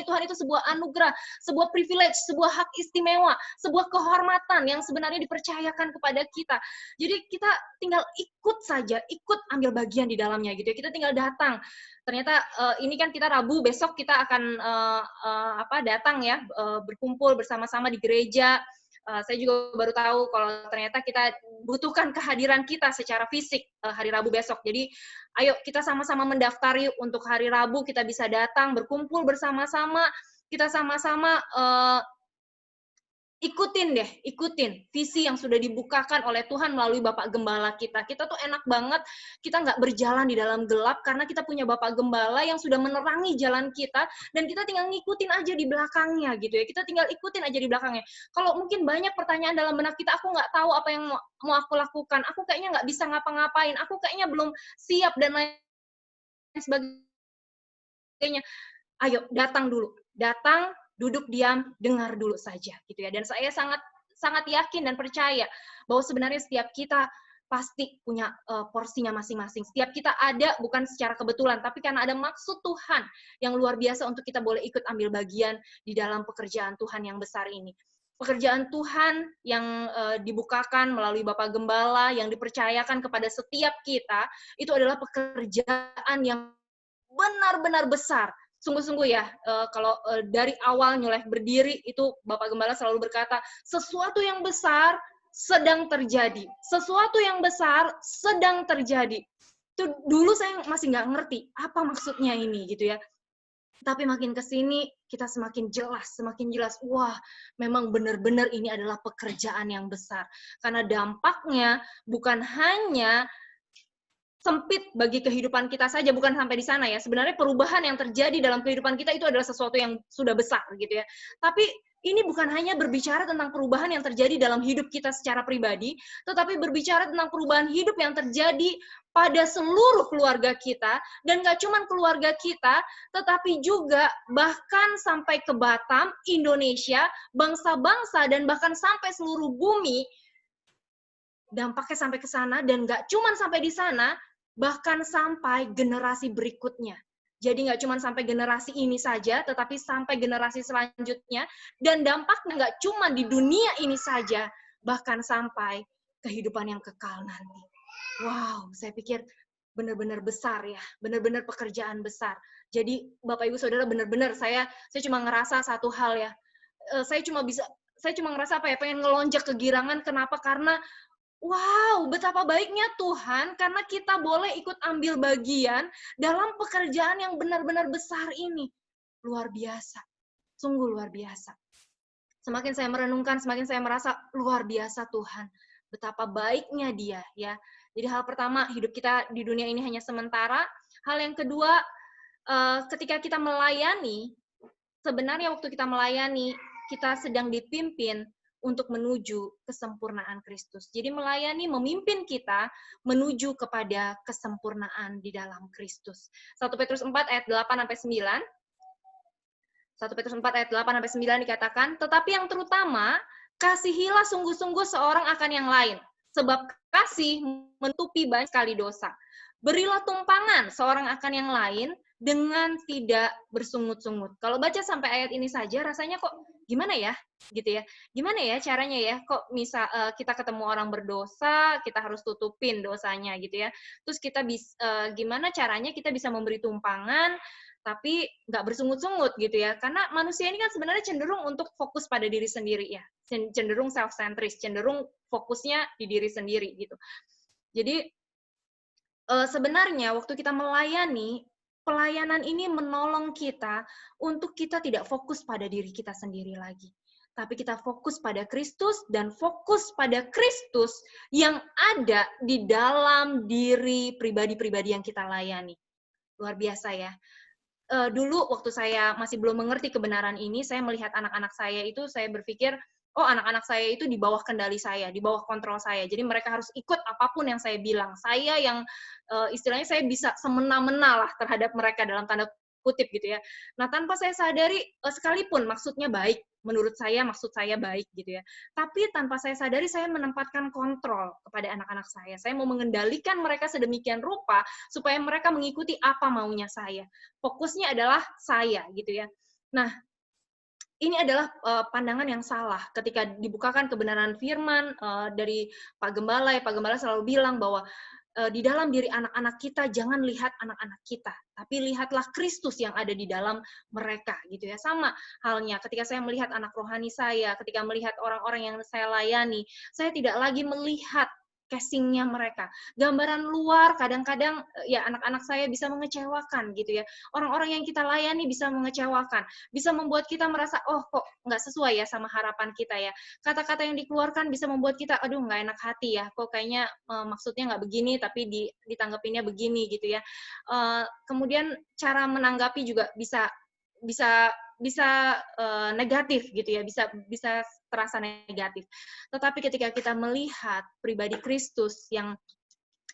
Tuhan itu sebuah anugerah, sebuah privilege, sebuah hak istimewa, sebuah kehormatan yang sebenarnya dipercayakan kepada kita. Jadi kita tinggal ikut saja, ikut ambil bagian di dalamnya gitu ya. Kita tinggal datang. Ternyata ini kan kita Rabu, besok kita akan datang ya, berkumpul bersama-sama di gereja. Saya juga baru tahu kalau ternyata kita butuhkan kehadiran kita secara fisik hari Rabu besok. Jadi ayo kita sama-sama mendaftari untuk hari Rabu, kita bisa datang, berkumpul bersama-sama, kita sama-sama ikutin visi yang sudah dibukakan oleh Tuhan melalui Bapak Gembala kita. Kita tuh enak banget, kita nggak berjalan di dalam gelap karena kita punya Bapak Gembala yang sudah menerangi jalan kita, dan kita tinggal ngikutin aja di belakangnya gitu ya. Kita tinggal ikutin aja di belakangnya. Kalau mungkin banyak pertanyaan dalam benak kita, aku nggak tahu apa yang mau aku lakukan, aku kayaknya nggak bisa ngapa-ngapain, aku kayaknya belum siap dan lain sebagainya. Ayo datang dulu, datang, duduk diam, dengar dulu saja gitu ya. Dan saya sangat yakin dan percaya bahwa sebenarnya setiap kita pasti punya porsinya masing-masing. Setiap kita ada bukan secara kebetulan, tapi karena ada maksud Tuhan yang luar biasa untuk kita boleh ikut ambil bagian di dalam pekerjaan Tuhan yang besar ini. Pekerjaan Tuhan yang dibukakan melalui Bapak Gembala, yang dipercayakan kepada setiap kita, itu adalah pekerjaan yang benar-benar besar. Sungguh-sungguh ya, kalau dari awal New Life berdiri, itu Bapak Gembala selalu berkata, sesuatu yang besar sedang terjadi. Sesuatu yang besar sedang terjadi. Itu dulu saya masih nggak ngerti, apa maksudnya ini gitu ya. Tapi makin ke sini, kita semakin jelas, wah, memang benar-benar ini adalah pekerjaan yang besar. Karena dampaknya bukan hanya sempit bagi kehidupan kita saja, bukan sampai di sana ya. Sebenarnya perubahan yang terjadi dalam kehidupan kita itu adalah sesuatu yang sudah besar gitu ya. Tapi ini bukan hanya berbicara tentang perubahan yang terjadi dalam hidup kita secara pribadi, tetapi berbicara tentang perubahan hidup yang terjadi pada seluruh keluarga kita, dan gak cuma keluarga kita, tetapi juga bahkan sampai ke Batam, Indonesia, bangsa-bangsa, dan bahkan sampai seluruh bumi. Dampaknya sampai ke sana, dan gak cuma sampai di sana, bahkan sampai generasi berikutnya. Jadi nggak cuma sampai generasi ini saja, tetapi sampai generasi selanjutnya, dan dampaknya nggak cuma di dunia ini saja, bahkan sampai kehidupan yang kekal nanti. Wow, saya pikir benar-benar besar ya, benar-benar pekerjaan besar. Jadi Bapak Ibu Saudara, benar-benar saya cuma ngerasa satu hal ya, saya cuma ngerasa apa ya, pengen ngelonjak kegirangan. Kenapa? Karena wow, betapa baiknya Tuhan karena kita boleh ikut ambil bagian dalam pekerjaan yang benar-benar besar ini. Luar biasa, sungguh luar biasa. Semakin saya merenungkan, semakin saya merasa luar biasa Tuhan. Betapa baiknya Dia ya. Jadi hal pertama, hidup kita di dunia ini hanya sementara. Hal yang kedua, ketika kita melayani, sebenarnya waktu kita melayani, kita sedang dipimpin untuk menuju kesempurnaan Kristus. Jadi melayani, memimpin kita menuju kepada kesempurnaan di dalam Kristus. 1 Petrus 4 ayat 8-9. 1 Petrus 4 ayat 8-9 dikatakan, tetapi yang terutama, kasihilah sungguh-sungguh seorang akan yang lain. Sebab kasih menutupi banyak sekali dosa. Berilah tumpangan seorang akan yang lain dengan tidak bersungut-sungut. Kalau baca sampai ayat ini saja, rasanya kok gimana ya? Gitu ya. Gimana ya caranya ya? Kok kita ketemu orang berdosa, kita harus tutupin dosanya gitu ya. Terus kita gimana caranya kita bisa memberi tumpangan, tapi nggak bersungut-sungut gitu ya. Karena manusia ini kan sebenarnya cenderung untuk fokus pada diri sendiri ya. Cenderung self-centris, cenderung fokusnya di diri sendiri gitu. Jadi sebenarnya waktu kita melayani, pelayanan ini menolong kita untuk kita tidak fokus pada diri kita sendiri lagi. Tapi kita fokus pada Kristus dan fokus pada Kristus yang ada di dalam diri pribadi-pribadi yang kita layani. Luar biasa ya. Dulu waktu saya masih belum mengerti kebenaran ini, saya melihat anak-anak saya itu, saya berpikir, oh anak-anak saya itu di bawah kendali saya, di bawah kontrol saya. Jadi mereka harus ikut apapun yang saya bilang. Saya yang istilahnya saya bisa semena-mena lah terhadap mereka dalam tanda kutip gitu ya. Nah tanpa saya sadari, sekalipun maksudnya baik, menurut saya maksud saya baik gitu ya. Tapi tanpa saya sadari saya menempatkan kontrol kepada anak-anak saya. Saya mau mengendalikan mereka sedemikian rupa supaya mereka mengikuti apa maunya saya. Fokusnya adalah saya gitu ya. Nah, ini adalah pandangan yang salah ketika dibukakan kebenaran firman dari Pak Gembala. Pak Gembala selalu bilang bahwa di dalam diri anak-anak kita jangan lihat anak-anak kita, tapi lihatlah Kristus yang ada di dalam mereka gitu ya. Sama halnya ketika saya melihat anak rohani saya, ketika melihat orang-orang yang saya layani, saya tidak lagi melihat casingnya mereka. Gambaran luar kadang-kadang ya anak-anak saya bisa mengecewakan gitu ya. Orang-orang yang kita layani bisa mengecewakan, bisa membuat kita merasa, oh kok nggak sesuai ya sama harapan kita ya. Kata-kata yang dikeluarkan bisa membuat kita, aduh nggak enak hati ya, kok kayaknya maksudnya nggak begini tapi ditanggapinnya begini gitu ya. Kemudian cara menanggapi juga bisa negatif gitu ya, bisa terasa negatif. Tetapi ketika kita melihat pribadi Kristus yang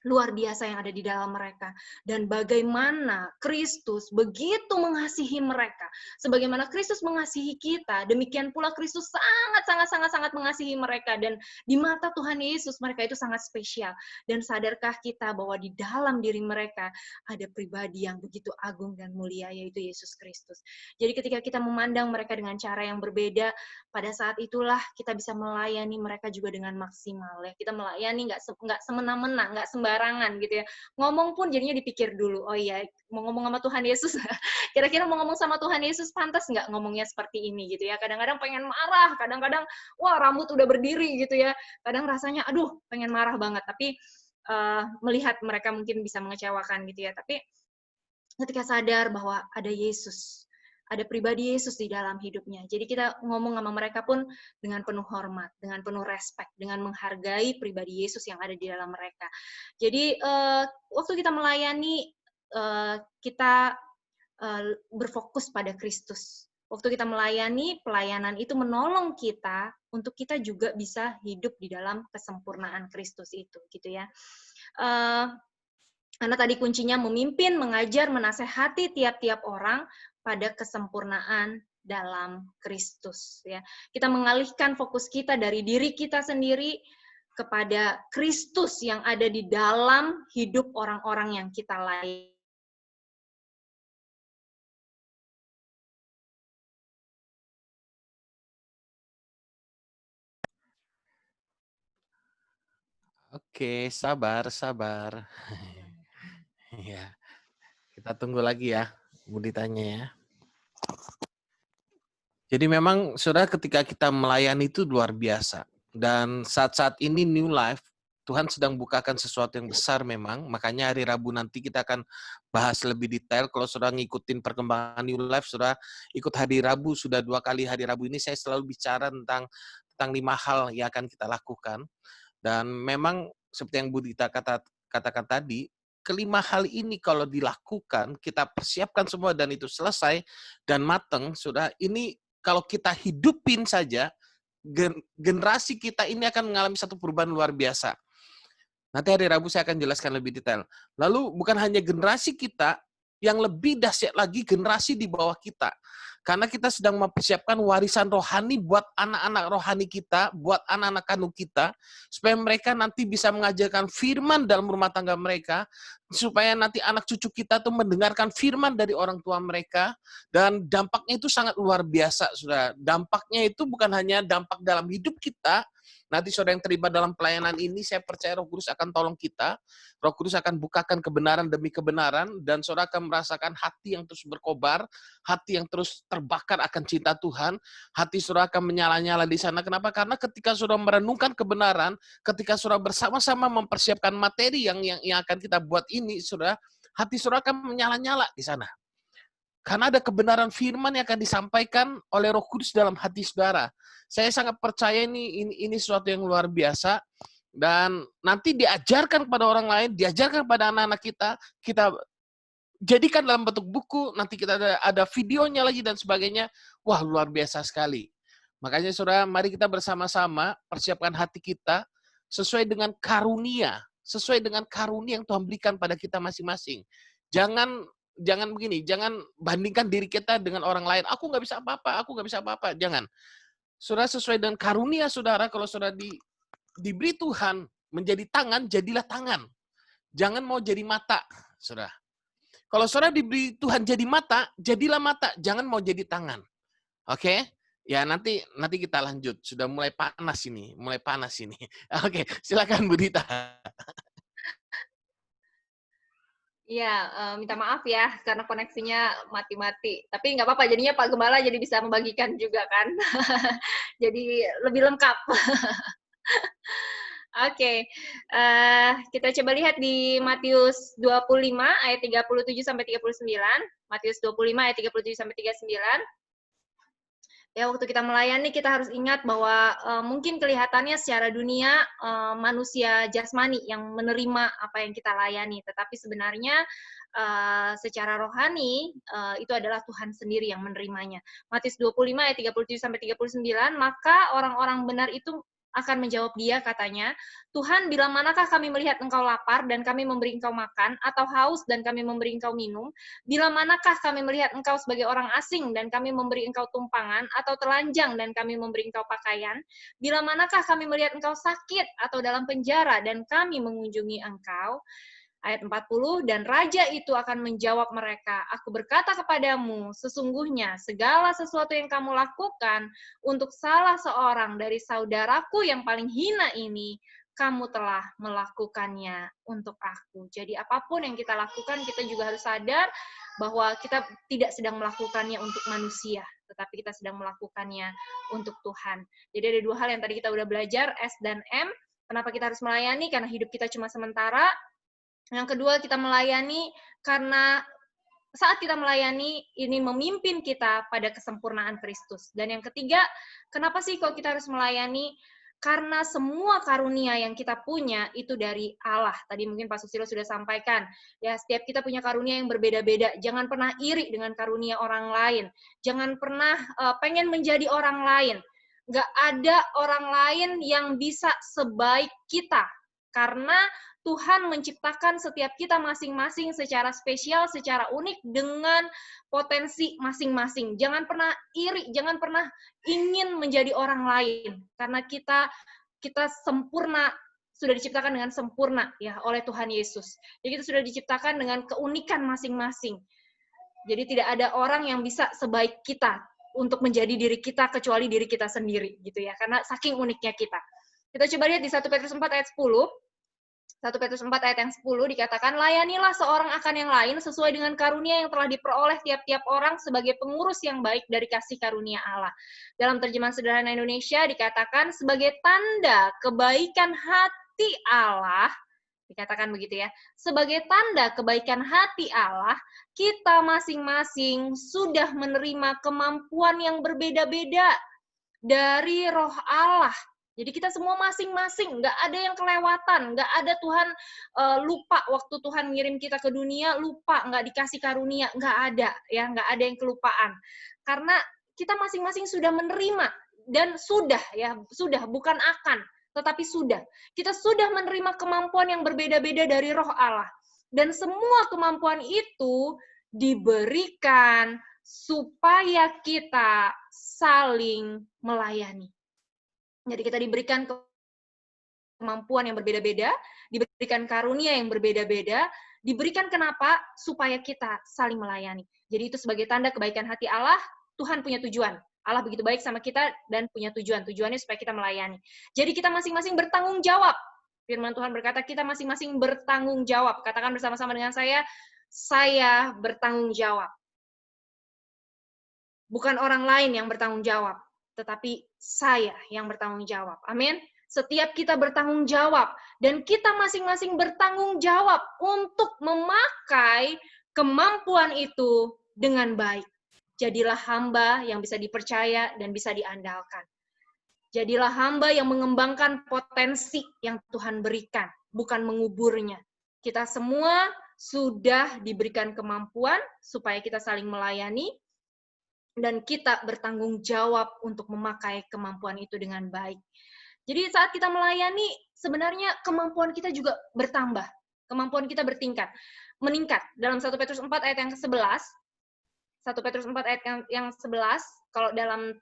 luar biasa yang ada di dalam mereka, dan bagaimana Kristus begitu mengasihi mereka, sebagaimana Kristus mengasihi kita, demikian pula Kristus sangat mengasihi mereka, dan di mata Tuhan Yesus mereka itu sangat spesial. Dan sadarkah kita bahwa di dalam diri mereka ada pribadi yang begitu agung dan mulia, yaitu Yesus Kristus. Jadi ketika kita memandang mereka dengan cara yang berbeda, pada saat itulah kita bisa melayani mereka juga dengan maksimal ya. Kita melayani nggak semena-mena, nggak sembarangan gitu ya. Ngomong pun jadinya dipikir dulu, oh iya, mau ngomong sama Tuhan Yesus, kira-kira mau ngomong sama Tuhan Yesus pantas nggak ngomongnya seperti ini gitu ya. Kadang-kadang pengen marah, kadang-kadang wah rambut udah berdiri gitu ya. Kadang rasanya aduh pengen marah banget, tapi melihat mereka mungkin bisa mengecewakan gitu ya. Tapi ketika sadar bahwa ada Yesus, ada pribadi Yesus di dalam hidupnya. Jadi kita ngomong sama mereka pun dengan penuh hormat, dengan penuh respect, dengan menghargai pribadi Yesus yang ada di dalam mereka. Jadi waktu kita melayani, kita berfokus pada Kristus. Waktu kita melayani, pelayanan itu menolong kita untuk kita juga bisa hidup di dalam kesempurnaan Kristus itu, gitu ya. Karena tadi kuncinya memimpin, mengajar, menasehati tiap-tiap orang pada kesempurnaan dalam Kristus ya. Kita mengalihkan fokus kita dari diri kita sendiri kepada Kristus yang ada di dalam hidup orang-orang yang kita layani. Oke, sabar. Ya, kita tunggu lagi ya, Buditanya ya. Jadi memang saudara ketika kita melayani itu luar biasa. Dan saat-saat ini New Life, Tuhan sedang bukakan sesuatu yang besar memang. Makanya hari Rabu nanti kita akan bahas lebih detail. Kalau saudara ngikutin perkembangan New Life, saudara ikut hari Rabu, sudah 2 kali hari Rabu ini saya selalu bicara tentang 5 hal yang akan kita lakukan. Dan memang seperti yang Budita katakan tadi, kelima hal ini kalau dilakukan, kita persiapkan semua dan itu selesai dan matang, sudah ini kalau kita hidupin saja, generasi kita ini akan mengalami satu perubahan luar biasa. Nanti hari Rabu saya akan jelaskan lebih detail. Lalu bukan hanya generasi kita, yang lebih dahsyat lagi generasi di bawah kita. Karena kita sedang mempersiapkan warisan rohani buat anak-anak rohani kita, buat anak-anak kandung kita, supaya mereka nanti bisa mengajarkan firman dalam rumah tangga mereka, supaya nanti anak cucu kita tuh mendengarkan firman dari orang tua mereka, dan dampaknya itu sangat luar biasa, saudara. Dampaknya itu bukan hanya dampak dalam hidup kita, nanti saudara yang terlibat dalam pelayanan ini, saya percaya Roh Kudus akan tolong kita, Roh Kudus akan bukakan kebenaran demi kebenaran, dan saudara akan merasakan hati yang terus berkobar, hati yang terus terbakar akan cinta Tuhan, hati saudara akan menyala-nyala di sana. Kenapa? Karena ketika saudara merenungkan kebenaran, ketika saudara bersama-sama mempersiapkan materi yang akan kita buat ini, saudara, hati saudara akan menyala-nyala di sana. Karena ada kebenaran firman yang akan disampaikan oleh Roh Kudus dalam hati saudara. Saya sangat percaya ini sesuatu yang luar biasa. Dan nanti diajarkan kepada orang lain, diajarkan kepada anak-anak kita jadikan dalam bentuk buku, nanti kita ada videonya lagi dan sebagainya. Wah, luar biasa sekali. Makanya saudara, mari kita bersama-sama persiapkan hati kita sesuai dengan karunia yang Tuhan berikan pada kita masing-masing. Jangan begini, jangan bandingkan diri kita dengan orang lain. Aku nggak bisa apa-apa, jangan. Saudara, sesuai dengan karunia saudara, kalau saudara diberi Tuhan menjadi tangan, jadilah tangan. Jangan mau jadi mata, saudara. Kalau saudara diberi Tuhan jadi mata, jadilah mata. Jangan mau jadi tangan. Oke? Ya, nanti kita lanjut. Sudah mulai panas ini. Oke, silakan Budita. Iya, minta maaf ya karena koneksinya mati-mati. Tapi nggak apa-apa, jadinya Pak Gembala jadi bisa membagikan juga kan. Jadi lebih lengkap. Oke, kita coba lihat di Matius 25 ayat 37 sampai 39. Matius 25 ayat 37 sampai 39. Ya, waktu kita melayani kita harus ingat bahwa mungkin kelihatannya secara dunia manusia jasmani yang menerima apa yang kita layani, tetapi sebenarnya secara rohani itu adalah Tuhan sendiri yang menerimanya. Matius 25 ayat 37 sampai 39, maka orang-orang benar itu akan menjawab dia, katanya, Tuhan, bila manakah kami melihat engkau lapar dan kami memberi engkau makan, atau haus dan kami memberi engkau minum? Bila manakah kami melihat engkau sebagai orang asing dan kami memberi engkau tumpangan, atau telanjang dan kami memberi engkau pakaian? Bila manakah kami melihat engkau sakit atau dalam penjara dan kami mengunjungi engkau? Ayat 40, dan raja itu akan menjawab mereka, aku berkata kepadamu, sesungguhnya segala sesuatu yang kamu lakukan untuk salah seorang dari saudaraku yang paling hina ini, kamu telah melakukannya untuk aku. Jadi apapun yang kita lakukan, kita juga harus sadar bahwa kita tidak sedang melakukannya untuk manusia, tetapi kita sedang melakukannya untuk Tuhan. Jadi ada dua hal yang tadi kita udah belajar, S dan M. Kenapa kita harus melayani? Karena hidup kita cuma sementara. Yang kedua, kita melayani karena saat kita melayani, ini memimpin kita pada kesempurnaan Kristus. Dan yang ketiga, kenapa sih kok kita harus melayani? Karena semua karunia yang kita punya itu dari Allah. Tadi mungkin Pak Susilo sudah sampaikan, ya setiap kita punya karunia yang berbeda-beda. Jangan pernah iri dengan karunia orang lain. Jangan pernah pengen menjadi orang lain. Nggak ada orang lain yang bisa sebaik kita. Karena Tuhan menciptakan setiap kita masing-masing secara spesial, secara unik, dengan potensi masing-masing. Jangan pernah iri, jangan pernah ingin menjadi orang lain. Karena kita sempurna, sudah diciptakan dengan sempurna ya oleh Tuhan Yesus. Jadi kita sudah diciptakan dengan keunikan masing-masing. Jadi tidak ada orang yang bisa sebaik kita untuk menjadi diri kita kecuali diri kita sendiri gitu ya. Karena saking uniknya kita. Kita coba lihat di 1 Petrus 4 ayat 10. 1 Petrus 4 ayat yang 10 dikatakan, layanilah seorang akan yang lain sesuai dengan karunia yang telah diperoleh tiap-tiap orang sebagai pengurus yang baik dari kasih karunia Allah. Dalam terjemahan sederhana Indonesia dikatakan sebagai tanda kebaikan hati Allah, dikatakan begitu ya, sebagai tanda kebaikan hati Allah, kita masing-masing sudah menerima kemampuan yang berbeda-beda dari Roh Allah. Jadi kita semua masing-masing, nggak ada yang kelewatan, nggak ada Tuhan lupa waktu Tuhan ngirim kita ke dunia, lupa, nggak dikasih karunia, nggak ada, ya, nggak ada yang kelupaan. Karena kita masing-masing sudah menerima, dan sudah, bukan akan, tetapi sudah. Kita sudah menerima kemampuan yang berbeda-beda dari Roh Allah. Dan semua kemampuan itu diberikan supaya kita saling melayani. Jadi kita diberikan kemampuan yang berbeda-beda, diberikan karunia yang berbeda-beda, diberikan kenapa? Supaya kita saling melayani. Jadi itu sebagai tanda kebaikan hati Allah, Tuhan punya tujuan. Allah begitu baik sama kita dan punya tujuan. Tujuannya supaya kita melayani. Jadi kita masing-masing bertanggung jawab. Firman Tuhan berkata kita masing-masing bertanggung jawab. Katakan bersama-sama dengan saya bertanggung jawab. Bukan orang lain yang bertanggung jawab, tetapi saya yang bertanggung jawab. Amin. Setiap kita bertanggung jawab, dan kita masing-masing bertanggung jawab untuk memakai kemampuan itu dengan baik. Jadilah hamba yang bisa dipercaya dan bisa diandalkan. Jadilah hamba yang mengembangkan potensi yang Tuhan berikan, bukan menguburnya. Kita semua sudah diberikan kemampuan supaya kita saling melayani, dan kita bertanggung jawab untuk memakai kemampuan itu dengan baik. Jadi saat kita melayani, sebenarnya kemampuan kita juga bertambah. Kemampuan kita meningkat. Dalam 1 Petrus 4 ayat yang ke-11, 1 Petrus 4 ayat yang 11, kalau dalam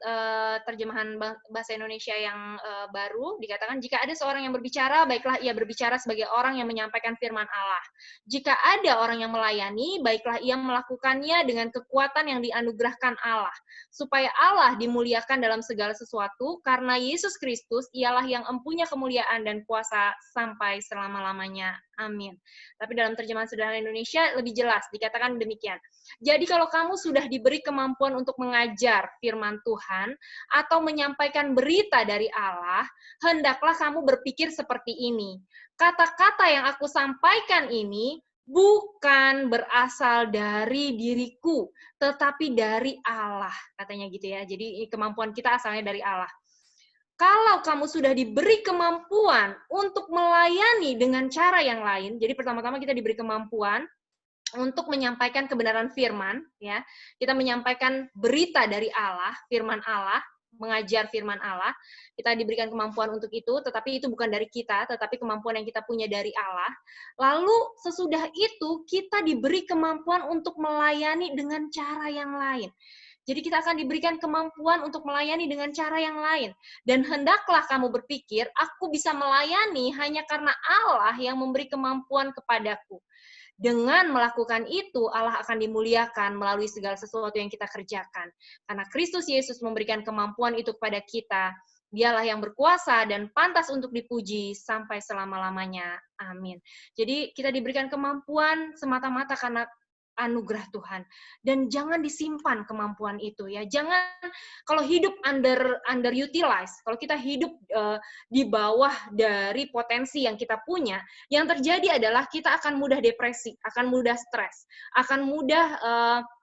terjemahan bahasa Indonesia yang baru, dikatakan, jika ada seorang yang berbicara, baiklah ia berbicara sebagai orang yang menyampaikan firman Allah. Jika ada orang yang melayani, baiklah ia melakukannya dengan kekuatan yang dianugerahkan Allah, supaya Allah dimuliakan dalam segala sesuatu, karena Yesus Kristus ialah yang empunya kemuliaan dan kuasa sampai selama-lamanya. Amin. Tapi dalam terjemahan sederhana Indonesia lebih jelas, dikatakan demikian. Jadi kalau kamu sudah diberi kemampuan untuk mengajar firman Tuhan atau menyampaikan berita dari Allah, hendaklah kamu berpikir seperti ini. Kata-kata yang aku sampaikan ini bukan berasal dari diriku, tetapi dari Allah. Katanya gitu ya. Jadi kemampuan kita asalnya dari Allah. Kalau kamu sudah diberi kemampuan untuk melayani dengan cara yang lain, jadi pertama-tama kita diberi kemampuan untuk menyampaikan kebenaran firman, ya. Kita menyampaikan berita dari Allah, firman Allah, mengajar firman Allah. Kita diberikan kemampuan untuk itu, tetapi itu bukan dari kita, tetapi kemampuan yang kita punya dari Allah. Lalu sesudah itu kita diberi kemampuan untuk melayani dengan cara yang lain. Jadi kita akan diberikan kemampuan untuk melayani dengan cara yang lain. Dan hendaklah kamu berpikir, aku bisa melayani hanya karena Allah yang memberi kemampuan kepadaku. Dengan melakukan itu, Allah akan dimuliakan melalui segala sesuatu yang kita kerjakan. Karena Kristus Yesus memberikan kemampuan itu kepada kita. Dialah yang berkuasa dan pantas untuk dipuji sampai selama-lamanya. Amin. Jadi kita diberikan kemampuan semata-mata karena anugerah Tuhan, dan jangan disimpan kemampuan itu, ya. Jangan, kalau hidup underutilized, kalau kita hidup di bawah dari potensi yang kita punya, yang terjadi adalah kita akan mudah depresi, akan mudah stres, akan mudah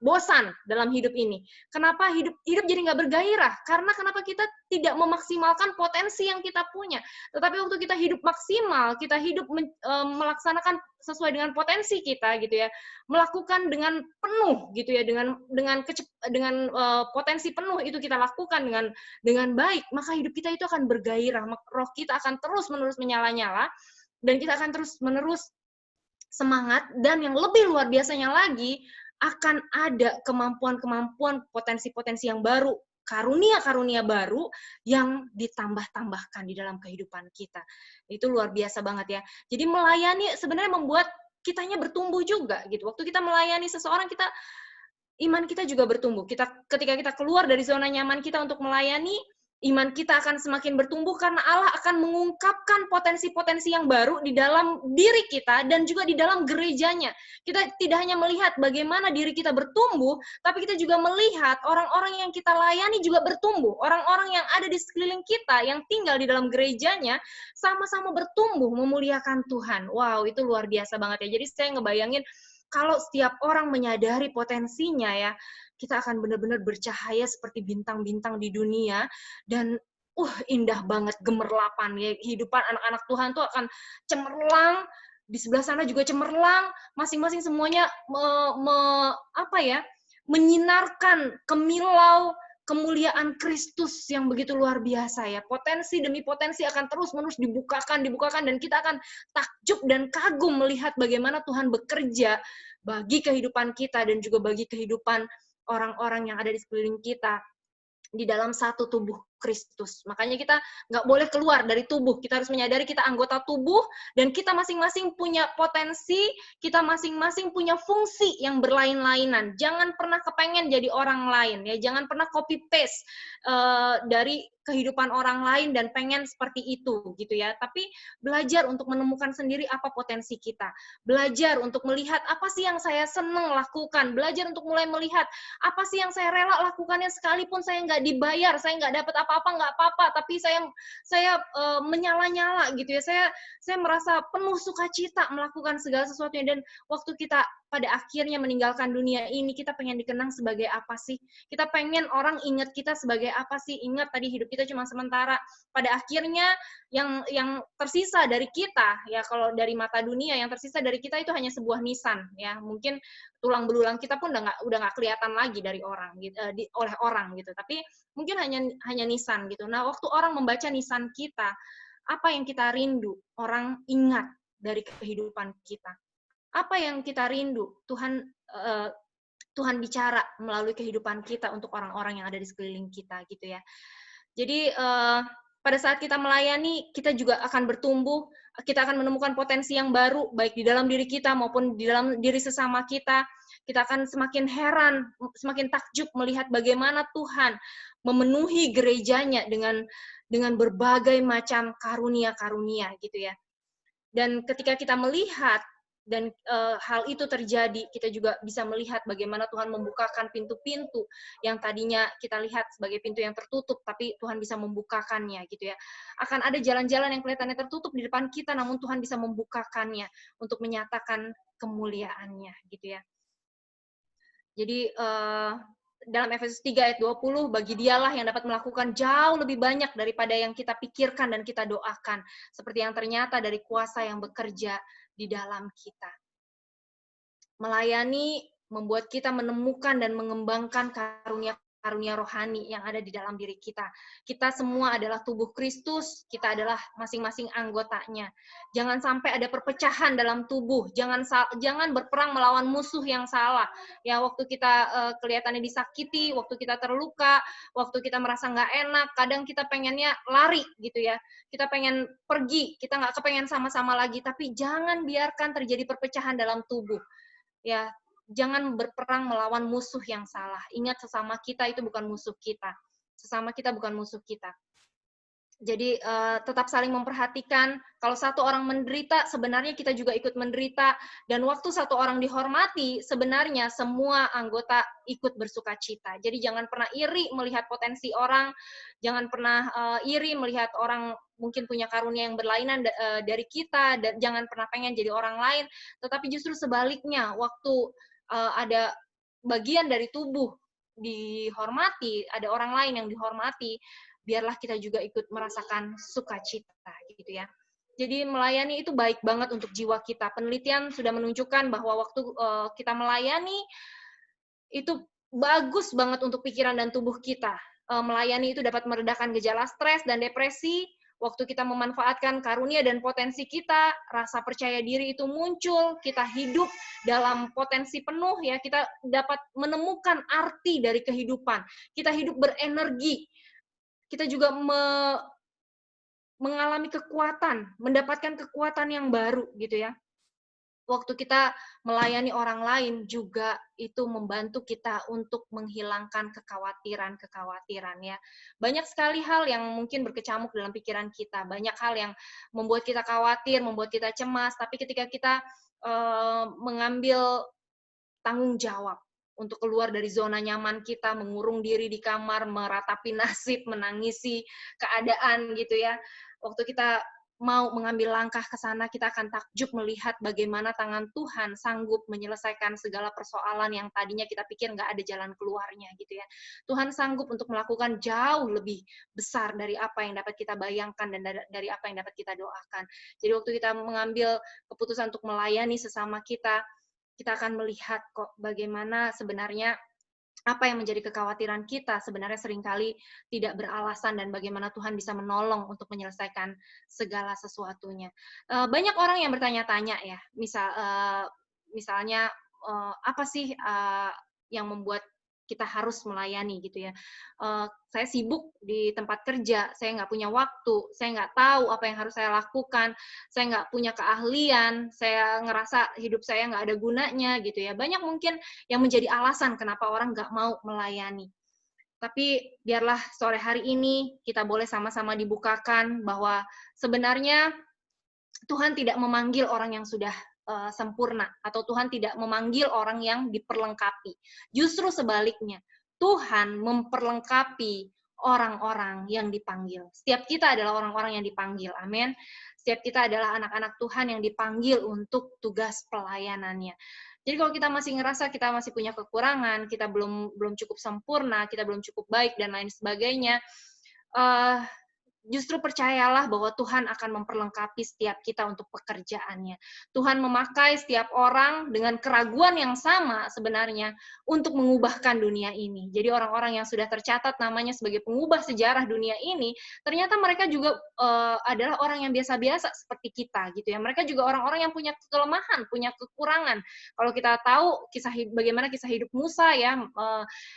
bosan dalam hidup ini. Kenapa hidup jadi nggak bergairah? Karena kenapa kita tidak memaksimalkan potensi yang kita punya. Tetapi waktu kita hidup maksimal, kita hidup melaksanakan sesuai dengan potensi kita, gitu ya, melakukan dengan penuh, gitu ya, dengan potensi penuh itu kita lakukan dengan baik, maka hidup kita itu akan bergairah, roh kita akan terus-menerus menyala-nyala, dan kita akan terus-menerus semangat, dan yang lebih luar biasanya lagi, akan ada kemampuan-kemampuan, potensi-potensi yang baru, karunia-karunia baru yang ditambah-tambahkan di dalam kehidupan kita. Itu luar biasa banget ya. Jadi melayani sebenarnya membuat kitanya bertumbuh juga gitu. Waktu kita melayani seseorang, iman kita juga bertumbuh. Ketika kita keluar dari zona nyaman kita untuk melayani, Iman kita akan semakin bertumbuh karena Allah akan mengungkapkan potensi-potensi yang baru di dalam diri kita dan juga di dalam gerejanya. Kita tidak hanya melihat bagaimana diri kita bertumbuh, tapi kita juga melihat orang-orang yang kita layani juga bertumbuh. Orang-orang yang ada di sekeliling kita, yang tinggal di dalam gerejanya, sama-sama bertumbuh memuliakan Tuhan. Wow, itu luar biasa banget ya. Jadi saya ngebayangin kalau setiap orang menyadari potensinya ya, kita akan benar-benar bercahaya seperti bintang-bintang di dunia, dan indah banget, gemerlapan ya, kehidupan anak-anak Tuhan tuh akan cemerlang, di sebelah sana juga cemerlang, masing-masing semuanya menyinarkan kemilau kemuliaan Kristus yang begitu luar biasa ya. Potensi demi potensi akan terus-menerus dibukakan, dan kita akan takjub dan kagum melihat bagaimana Tuhan bekerja bagi kehidupan kita dan juga bagi kehidupan orang-orang yang ada di sekeliling kita di dalam satu tubuh Kristus. Makanya kita nggak boleh keluar dari tubuh. Kita harus menyadari kita anggota tubuh dan kita masing-masing punya potensi, kita masing-masing punya fungsi yang berlain-lainan. Jangan pernah kepengen jadi orang lain ya. Jangan pernah copy paste dari kehidupan orang lain dan pengen seperti itu gitu ya. Tapi belajar untuk menemukan sendiri apa potensi kita. Belajar untuk melihat apa sih yang saya senang lakukan. Belajar untuk mulai melihat apa sih yang saya rela lakukannya sekalipun saya nggak dibayar, saya nggak dapat apa-apa, nggak apa-apa, tapi saya menyala-nyala gitu ya. Saya merasa penuh sukacita melakukan segala sesuatunya, dan waktu kita pada akhirnya meninggalkan dunia ini, kita pengen dikenang sebagai apa sih? Kita pengen orang ingat kita sebagai apa sih? Ingat tadi hidup kita cuma sementara. Pada akhirnya yang tersisa dari kita ya, kalau dari mata dunia yang tersisa dari kita itu hanya sebuah nisan ya. Mungkin tulang belulang kita pun udah nggak kelihatan lagi dari orang gitu, oleh orang gitu. Tapi mungkin hanya nisan gitu. Nah, waktu orang membaca nisan kita, apa yang kita rindu? Orang ingat dari kehidupan kita. Apa yang kita rindu? Tuhan bicara melalui kehidupan kita untuk orang-orang yang ada di sekeliling kita gitu ya. Jadi pada saat kita melayani, kita juga akan bertumbuh, kita akan menemukan potensi yang baru, baik di dalam diri kita maupun di dalam diri sesama kita. Kita akan semakin heran, semakin takjub melihat bagaimana Tuhan memenuhi gerejanya dengan berbagai macam karunia-karunia gitu ya. Dan ketika kita melihat dan hal itu terjadi, kita juga bisa melihat bagaimana Tuhan membukakan pintu-pintu yang tadinya kita lihat sebagai pintu yang tertutup, tapi Tuhan bisa membukakannya gitu ya. Akan ada jalan-jalan yang kelihatannya tertutup di depan kita, namun Tuhan bisa membukakannya untuk menyatakan kemuliaannya gitu ya. Jadi dalam Efesus 3 ayat 20, bagi dialah yang dapat melakukan jauh lebih banyak daripada yang kita pikirkan dan kita doakan, seperti yang ternyata dari kuasa yang bekerja di dalam kita. Melayani membuat kita menemukan dan mengembangkan karunia rohani yang ada di dalam diri kita. Kita semua adalah tubuh Kristus, kita adalah masing-masing anggotanya. Jangan sampai ada perpecahan dalam tubuh, jangan berperang melawan musuh yang salah. Ya, waktu kita kelihatannya disakiti, waktu kita terluka, waktu kita merasa nggak enak, kadang kita pengennya lari gitu ya. Kita pengen pergi, kita nggak kepengen sama-sama lagi, tapi jangan biarkan terjadi perpecahan dalam tubuh. Ya, jangan berperang melawan musuh yang salah. Ingat, sesama kita itu bukan musuh kita. Sesama kita bukan musuh kita. Jadi tetap saling memperhatikan. Kalau satu orang menderita, sebenarnya kita juga ikut menderita. Dan waktu satu orang dihormati, sebenarnya semua anggota ikut bersukacita. Jadi jangan pernah iri melihat potensi orang. Jangan pernah iri melihat orang mungkin punya karunia yang berlainan dari kita. Dan jangan pernah pengen jadi orang lain. Tetapi justru sebaliknya, waktu ada bagian dari tubuh dihormati, ada orang lain yang dihormati, biarlah kita juga ikut merasakan sukacita gitu ya. Jadi melayani itu baik banget untuk jiwa kita. Penelitian sudah menunjukkan bahwa waktu kita melayani itu bagus banget untuk pikiran dan tubuh kita. Melayani itu dapat meredakan gejala stres dan depresi. Waktu kita memanfaatkan karunia dan potensi kita, rasa percaya diri itu muncul, kita hidup dalam potensi penuh ya, kita dapat menemukan arti dari kehidupan. Kita hidup berenergi. Kita juga mengalami kekuatan, mendapatkan kekuatan yang baru gitu ya. waktu kita melayani orang lain juga itu membantu kita untuk menghilangkan kekhawatiran-kekhawatiran ya. Banyak sekali hal yang mungkin berkecamuk dalam pikiran kita, banyak hal yang membuat kita khawatir, membuat kita cemas, tapi ketika kita mengambil tanggung jawab untuk keluar dari zona nyaman kita, mengurung diri di kamar, meratapi nasib, menangisi keadaan gitu ya. Waktu kita mau mengambil langkah ke sana, kita akan takjub melihat bagaimana tangan Tuhan sanggup menyelesaikan segala persoalan yang tadinya kita pikir nggak ada jalan keluarnya gitu ya. Tuhan sanggup untuk melakukan jauh lebih besar dari apa yang dapat kita bayangkan dan dari apa yang dapat kita doakan. Jadi waktu kita mengambil keputusan untuk melayani sesama kita akan melihat kok bagaimana sebenarnya apa yang menjadi kekhawatiran kita sebenarnya seringkali tidak beralasan dan bagaimana Tuhan bisa menolong untuk menyelesaikan segala sesuatunya. Banyak orang yang bertanya-tanya ya, misalnya apa sih yang membuat kita harus melayani gitu ya. Saya sibuk di tempat kerja, saya nggak punya waktu, saya nggak tahu apa yang harus saya lakukan, saya nggak punya keahlian, saya ngerasa hidup saya nggak ada gunanya gitu ya. Banyak mungkin yang menjadi alasan kenapa orang nggak mau melayani. Tapi biarlah sore hari ini kita boleh sama-sama dibukakan bahwa sebenarnya Tuhan tidak memanggil orang yang sudah sempurna, atau Tuhan tidak memanggil orang yang diperlengkapi. Justru sebaliknya, Tuhan memperlengkapi orang-orang yang dipanggil. Setiap kita adalah orang-orang yang dipanggil, amin. Setiap kita adalah anak-anak Tuhan yang dipanggil untuk tugas pelayanannya. Jadi kalau kita masih ngerasa kita masih punya kekurangan, kita belum cukup sempurna, kita belum cukup baik dan lain sebagainya, justru percayalah bahwa Tuhan akan memperlengkapi setiap kita untuk pekerjaannya. Tuhan memakai setiap orang dengan keraguan yang sama sebenarnya untuk mengubahkan dunia ini. Jadi orang-orang yang sudah tercatat namanya sebagai pengubah sejarah dunia ini, ternyata mereka juga adalah orang yang biasa-biasa seperti kita gitu ya. Mereka juga orang-orang yang punya kelemahan, punya kekurangan. Kalau kita tahu bagaimana kisah hidup Musa ya,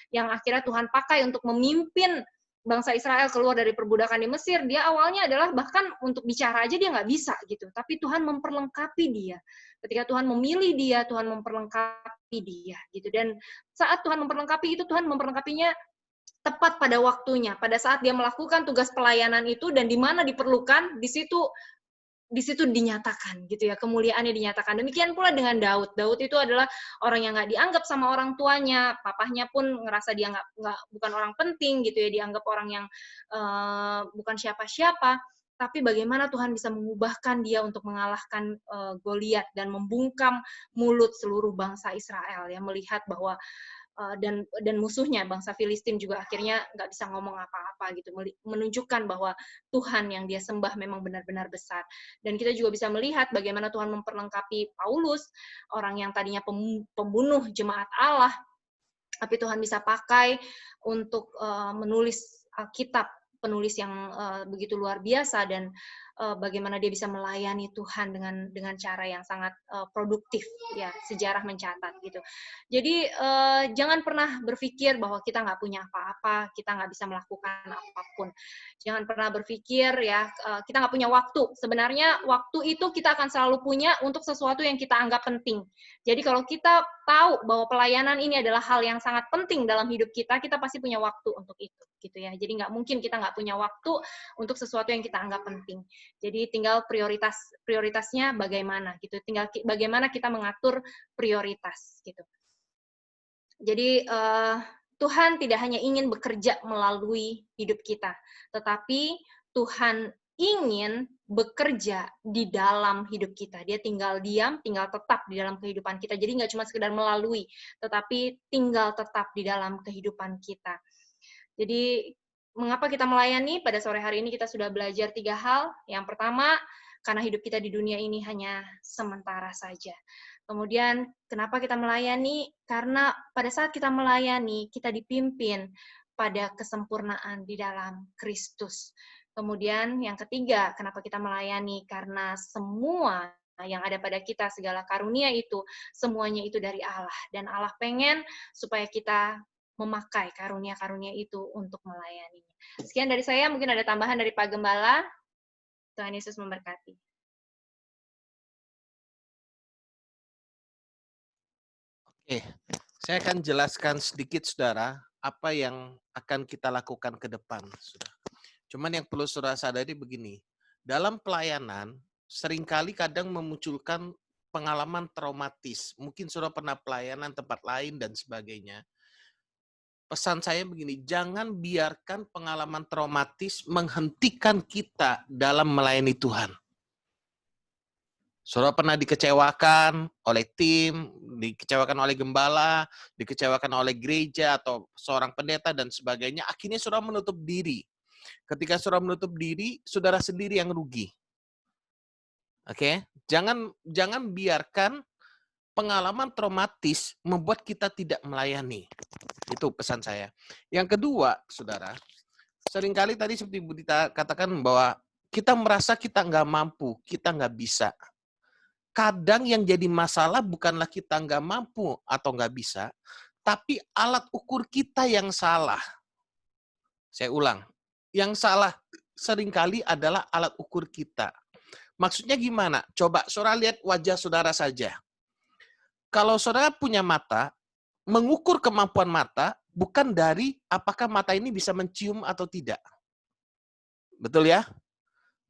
yang akhirnya Tuhan pakai untuk memimpin bangsa Israel keluar dari perbudakan di Mesir, dia awalnya adalah bahkan untuk bicara aja dia nggak bisa gitu. Tapi Tuhan memperlengkapi dia. Ketika Tuhan memilih dia, Tuhan memperlengkapi dia gitu. Dan saat Tuhan memperlengkapi itu, Tuhan memperlengkapinya tepat pada waktunya. Pada saat dia melakukan tugas pelayanan itu dan di mana diperlukan, di situ dinyatakan gitu ya, kemuliaannya dinyatakan. Demikian pula dengan Daud. Daud itu adalah orang yang nggak dianggap sama orang tuanya, papahnya pun ngerasa dia bukan orang penting gitu ya, dianggap orang yang bukan siapa-siapa. Tapi bagaimana Tuhan bisa mengubahkan dia untuk mengalahkan Goliat dan membungkam mulut seluruh bangsa Israel ya, melihat bahwa dan musuhnya bangsa Filistin juga akhirnya nggak bisa ngomong apa-apa gitu, menunjukkan bahwa Tuhan yang dia sembah memang benar-benar besar. Dan kita juga bisa melihat bagaimana Tuhan memperlengkapi Paulus, orang yang tadinya pembunuh jemaat Allah, tapi Tuhan bisa pakai untuk menulis Alkitab, penulis yang begitu luar biasa, dan bagaimana dia bisa melayani Tuhan dengan cara yang sangat produktif ya, sejarah mencatat gitu. Jadi jangan pernah berpikir bahwa kita nggak punya apa-apa, kita nggak bisa melakukan apapun. Jangan pernah berpikir ya kita nggak punya waktu. Sebenarnya waktu itu kita akan selalu punya untuk sesuatu yang kita anggap penting. Jadi kalau kita tahu bahwa pelayanan ini adalah hal yang sangat penting dalam hidup kita pasti punya waktu untuk itu gitu ya. Jadi nggak mungkin kita nggak punya waktu untuk sesuatu yang kita anggap penting. Jadi tinggal prioritasnya bagaimana gitu. Tinggal bagaimana kita mengatur prioritas gitu. Jadi Tuhan tidak hanya ingin bekerja melalui hidup kita, tetapi Tuhan ingin bekerja di dalam hidup kita. Dia tinggal diam, tinggal tetap di dalam kehidupan kita. Jadi nggak cuma sekedar melalui, tetapi tinggal tetap di dalam kehidupan kita. Jadi mengapa kita melayani? Pada sore hari ini kita sudah belajar 3 hal. Yang pertama, karena hidup kita di dunia ini hanya sementara saja. Kemudian, kenapa kita melayani? Karena pada saat kita melayani, kita dipimpin pada kesempurnaan di dalam Kristus. Kemudian, yang ketiga, kenapa kita melayani? Karena semua yang ada pada kita, segala karunia itu, semuanya itu dari Allah. Dan Allah pengen supaya kita memakai karunia-karunia itu untuk melayaninya. Sekian dari saya, mungkin ada tambahan dari Pak Gembala. Tuhan Yesus memberkati. Oke, saya akan jelaskan sedikit saudara, apa yang akan kita lakukan ke depan. Saudara. Cuman yang perlu saudara sadari begini, dalam pelayanan seringkali kadang memunculkan pengalaman traumatis. Mungkin saudara pernah pelayanan tempat lain dan sebagainya. Pesan saya begini, jangan biarkan pengalaman traumatis menghentikan kita dalam melayani Tuhan. Saudara pernah dikecewakan oleh tim, dikecewakan oleh gembala, dikecewakan oleh gereja atau seorang pendeta dan sebagainya. Akhirnya saudara menutup diri. Ketika saudara menutup diri, saudara sendiri yang rugi. Oke, jangan biarkan pengalaman traumatis membuat kita tidak melayani. Itu pesan saya. Yang kedua, saudara, seringkali tadi seperti Bu Dita katakan bahwa kita merasa kita nggak mampu, kita nggak bisa. Kadang yang jadi masalah bukanlah kita nggak mampu atau nggak bisa, tapi alat ukur kita yang salah. Saya ulang, yang salah seringkali adalah alat ukur kita. Maksudnya gimana? Coba saudara lihat wajah saudara saja. Kalau saudara punya mata, mengukur kemampuan mata bukan dari apakah mata ini bisa mencium atau tidak. Betul ya?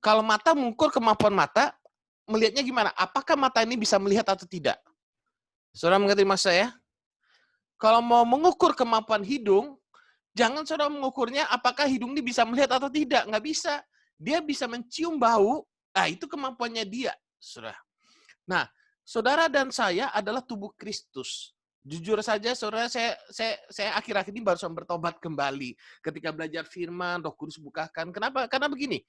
Kalau mata mengukur kemampuan mata, melihatnya gimana? Apakah mata ini bisa melihat atau tidak? Saudara mengerti maksud saya? Kalau mau mengukur kemampuan hidung, jangan saudara mengukurnya apakah hidung ini bisa melihat atau tidak. Nggak bisa. Dia bisa mencium bau, nah itu kemampuannya dia. Saudara. Nah, saudara dan saya adalah tubuh Kristus. Jujur saja, saudara, saya akhir-akhir ini baru bertobat kembali. Ketika belajar firman, Roh Kudus bukakan. Kenapa? Karena begini,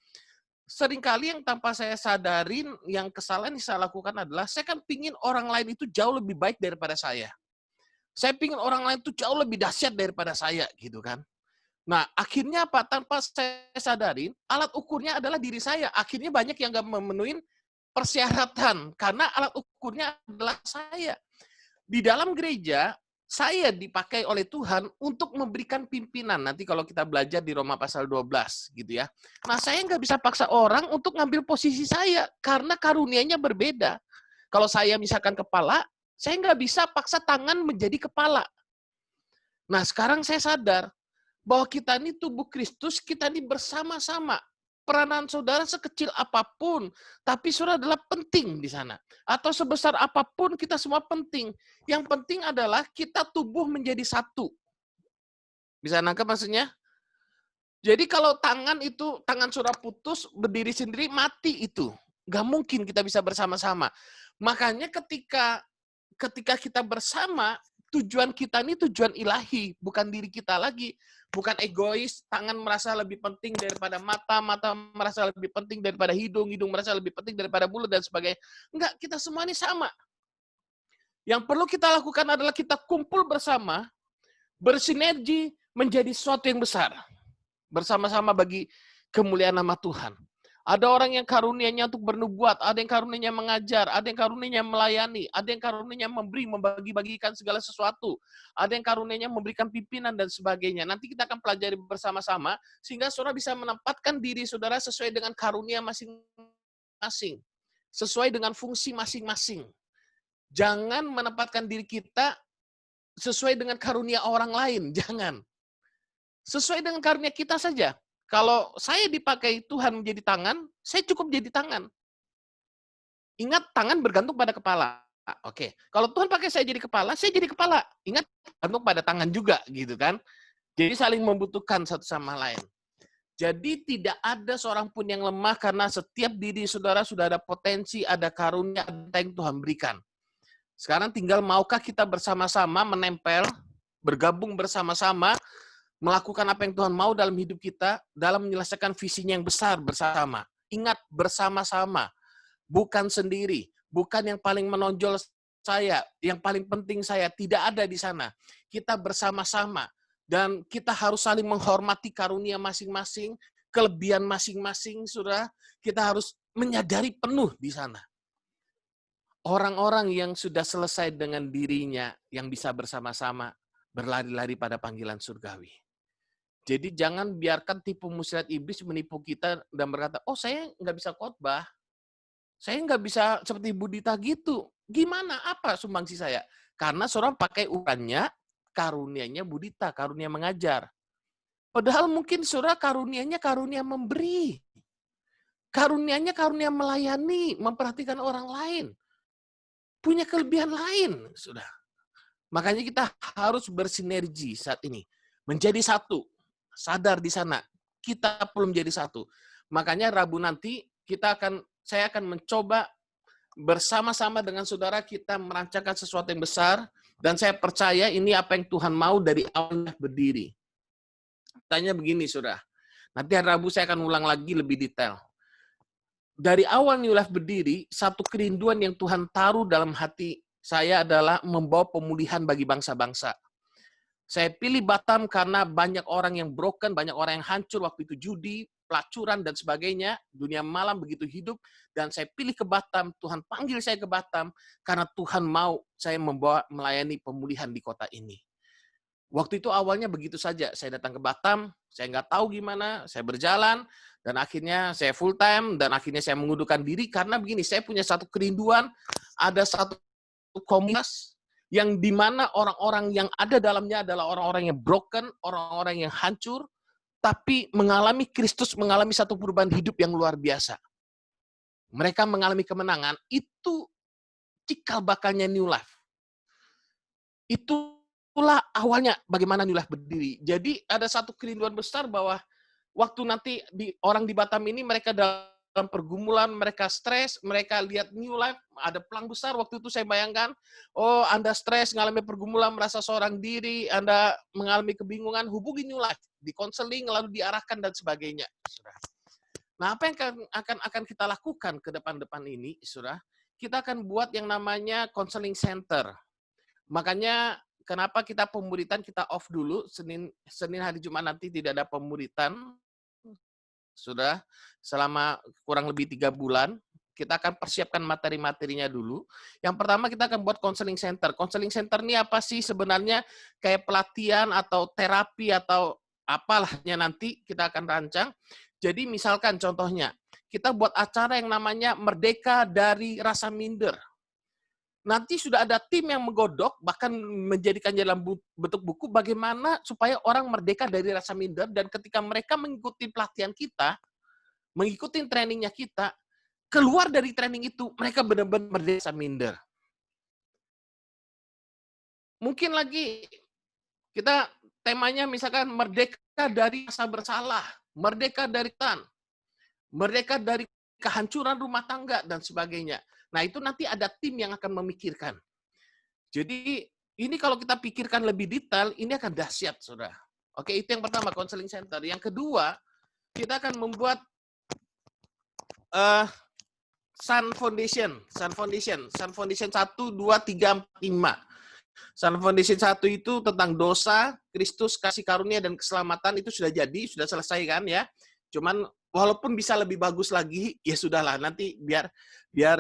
seringkali yang tanpa saya sadarin, yang kesalahan yang saya lakukan adalah, saya kan pingin orang lain itu jauh lebih baik daripada saya. Saya pingin orang lain itu jauh lebih dahsyat daripada saya, gitu kan. Nah, akhirnya apa? Tanpa saya sadarin, alat ukurnya adalah diri saya. Akhirnya banyak yang nggak memenuhi persyaratan, karena alat ukurnya adalah saya. Di dalam gereja, saya dipakai oleh Tuhan untuk memberikan pimpinan. Nanti kalau kita belajar di Roma pasal 12, gitu ya. Nah, saya nggak bisa paksa orang untuk ngambil posisi saya, karena karunianya berbeda. Kalau saya misalkan kepala, saya nggak bisa paksa tangan menjadi kepala. Nah, sekarang saya sadar bahwa kita ini tubuh Kristus, kita ini bersama-sama. Peranan saudara sekecil apapun, tapi saudara adalah penting di sana. Atau sebesar apapun, kita semua penting. Yang penting adalah kita tubuh menjadi satu. Bisa nangkep maksudnya? Jadi kalau tangan saudara putus, berdiri sendiri, mati itu. Nggak mungkin kita bisa bersama-sama. Makanya ketika kita bersama, tujuan kita ini tujuan ilahi, bukan diri kita lagi. Bukan egois, tangan merasa lebih penting daripada mata, mata merasa lebih penting daripada hidung, hidung merasa lebih penting daripada mulut, dan sebagainya. Enggak, kita semua ini sama. Yang perlu kita lakukan adalah kita kumpul bersama, bersinergi menjadi sesuatu yang besar. Bersama-sama bagi kemuliaan nama Tuhan. Ada orang yang karunianya untuk bernubuat, ada yang karunianya mengajar, ada yang karunianya melayani, ada yang karunianya memberi, membagi-bagikan segala sesuatu, ada yang karunianya memberikan pimpinan dan sebagainya. Nanti kita akan pelajari bersama-sama, sehingga saudara bisa menempatkan diri saudara sesuai dengan karunia masing-masing, sesuai dengan fungsi masing-masing. Jangan menempatkan diri kita sesuai dengan karunia orang lain, jangan. Sesuai dengan karunia kita saja. Kalau saya dipakai Tuhan menjadi tangan, saya cukup jadi tangan. Ingat, tangan bergantung pada kepala. Oke. Kalau Tuhan pakai saya jadi kepala kepala. Ingat, bergantung pada tangan juga, gitu kan. Jadi saling membutuhkan satu sama lain. Jadi tidak ada seorang pun yang lemah, karena setiap diri saudara sudah ada potensi, ada karunia, ada yang Tuhan berikan. Sekarang tinggal maukah kita bersama-sama menempel, bergabung bersama-sama, melakukan apa yang Tuhan mau dalam hidup kita, dalam menyelesaikan visinya yang besar bersama. Ingat, bersama-sama. Bukan sendiri. Bukan yang paling menonjol saya, yang paling penting saya. Tidak ada di sana. Kita bersama-sama. Dan kita harus saling menghormati karunia masing-masing, kelebihan masing-masing, saudara. Kita harus menyadari penuh di sana. Orang-orang yang sudah selesai dengan dirinya, yang bisa bersama-sama, berlari-lari pada panggilan surgawi. Jadi jangan biarkan tipu muslihat iblis menipu kita dan berkata, oh saya nggak bisa khotbah, saya nggak bisa seperti Bu Dita gitu. Gimana? Apa sumbangsi saya? Karena saudara pakai ukurannya, karunianya Budita, karunia mengajar. Padahal mungkin saudara karunianya karunia memberi. Karunianya karunia melayani, memperhatikan orang lain. Punya kelebihan lain, sudah. Makanya kita harus bersinergi saat ini. Menjadi satu. Sadar di sana. Kita belum jadi satu. Makanya Rabu nanti saya akan mencoba bersama-sama dengan saudara kita merancangkan sesuatu yang besar. Dan saya percaya ini apa yang Tuhan mau dari awalnya berdiri. Tanya begini, saudara. Nanti hari Rabu saya akan ulang lagi lebih detail. Dari awal New Life berdiri, satu kerinduan yang Tuhan taruh dalam hati saya adalah membawa pemulihan bagi bangsa-bangsa. Saya pilih Batam karena banyak orang yang broken, banyak orang yang hancur waktu itu judi, pelacuran, dan sebagainya. Dunia malam begitu hidup. Dan saya pilih ke Batam, Tuhan panggil saya ke Batam, karena Tuhan mau saya membawa melayani pemulihan di kota ini. Waktu itu awalnya begitu saja. Saya datang ke Batam, saya nggak tahu gimana, saya berjalan, dan akhirnya saya full time, dan akhirnya saya mengundurkan diri, karena begini, saya punya satu kerinduan, ada satu komunitas, yang dimana orang-orang yang ada dalamnya adalah orang-orang yang broken, orang-orang yang hancur, tapi mengalami Kristus, mengalami satu perubahan hidup yang luar biasa. Mereka mengalami kemenangan, itu cikal bakalnya New Life. Itulah awalnya bagaimana New Life berdiri. Jadi ada satu kerinduan besar bahwa waktu nanti orang di Batam ini mereka dalam pergumulan, mereka stres, mereka lihat New Life, ada pelang besar. Waktu itu saya bayangkan, oh Anda stres, mengalami pergumulan, merasa seorang diri, Anda mengalami kebingungan, hubungi New Life, di konseling, lalu diarahkan dan sebagainya. Nah, apa yang akan kita lakukan ke depan-depan ini, saudara? Kita akan buat yang namanya counseling center. Makanya kenapa kita pemuritan kita off dulu, Senin hari Jumat nanti tidak ada pemuritan, sudah selama kurang lebih 3 bulan. Kita akan persiapkan materi-materinya dulu. Yang pertama kita akan buat counseling center. Counseling center ini apa sih sebenarnya? Kayak pelatihan atau terapi atau apalahnya nanti kita akan rancang. Jadi misalkan contohnya, kita buat acara yang namanya Merdeka dari Rasa Minder. Nanti sudah ada tim yang menggodok, bahkan menjadikannya dalam bentuk buku, bagaimana supaya orang merdeka dari rasa minder, dan ketika mereka mengikuti pelatihan kita, mengikuti trainingnya kita, keluar dari training itu, mereka benar-benar merdeka rasa minder. Mungkin lagi, kita temanya misalkan merdeka dari rasa bersalah, merdeka dari merdeka dari kehancuran rumah tangga, dan sebagainya. Nah, itu nanti ada tim yang akan memikirkan. Jadi, ini kalau kita pikirkan lebih detail, ini akan dahsyat, saudara. Oke, itu yang pertama, counseling center. Yang kedua, kita akan membuat Sun Foundation 1, 2, 3, 4, 5. Sun Foundation 1 itu tentang dosa, Kristus, kasih karunia, dan keselamatan. Itu sudah jadi, sudah selesai kan ya. Cuman walaupun bisa lebih bagus lagi, ya sudahlah, nanti biar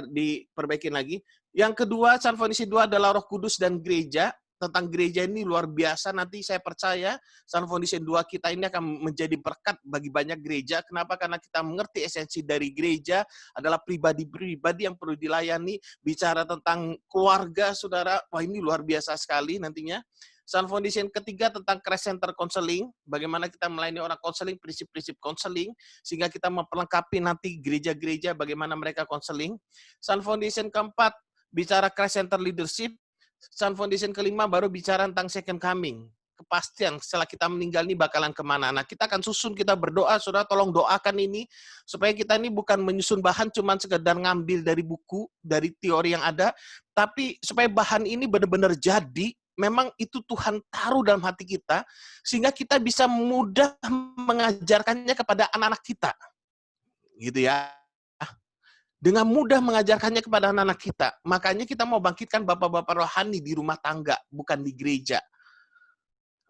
diperbaikin lagi. Yang kedua, Sun Foundation 2 adalah Roh Kudus dan gereja. Tentang gereja ini luar biasa, nanti saya percaya Sun Foundation 2 kita ini akan menjadi berkat bagi banyak gereja. Kenapa? Karena kita mengerti esensi dari gereja adalah pribadi-pribadi yang perlu dilayani. Bicara tentang keluarga, saudara, wah ini luar biasa sekali nantinya. Sun Foundation ketiga tentang Christ Center Counseling, bagaimana kita melayani orang counseling, prinsip-prinsip counseling, sehingga kita memperlengkapi nanti gereja-gereja bagaimana mereka counseling. Sun Foundation keempat, bicara Christ Center Leadership. Sun Foundation kelima baru bicara tentang second coming. Kepastian setelah kita meninggal ini bakalan kemana. Nah, kita akan susun, kita berdoa, saudara tolong doakan ini, supaya kita ini bukan menyusun bahan cuman sekedar ngambil dari buku, dari teori yang ada, tapi supaya bahan ini benar-benar jadi, memang itu Tuhan taruh dalam hati kita, sehingga kita bisa mudah mengajarkannya kepada anak-anak kita. Gitu ya. Dengan mudah mengajarkannya kepada anak-anak kita. Makanya kita mau bangkitkan bapak-bapak rohani di rumah tangga, bukan di gereja.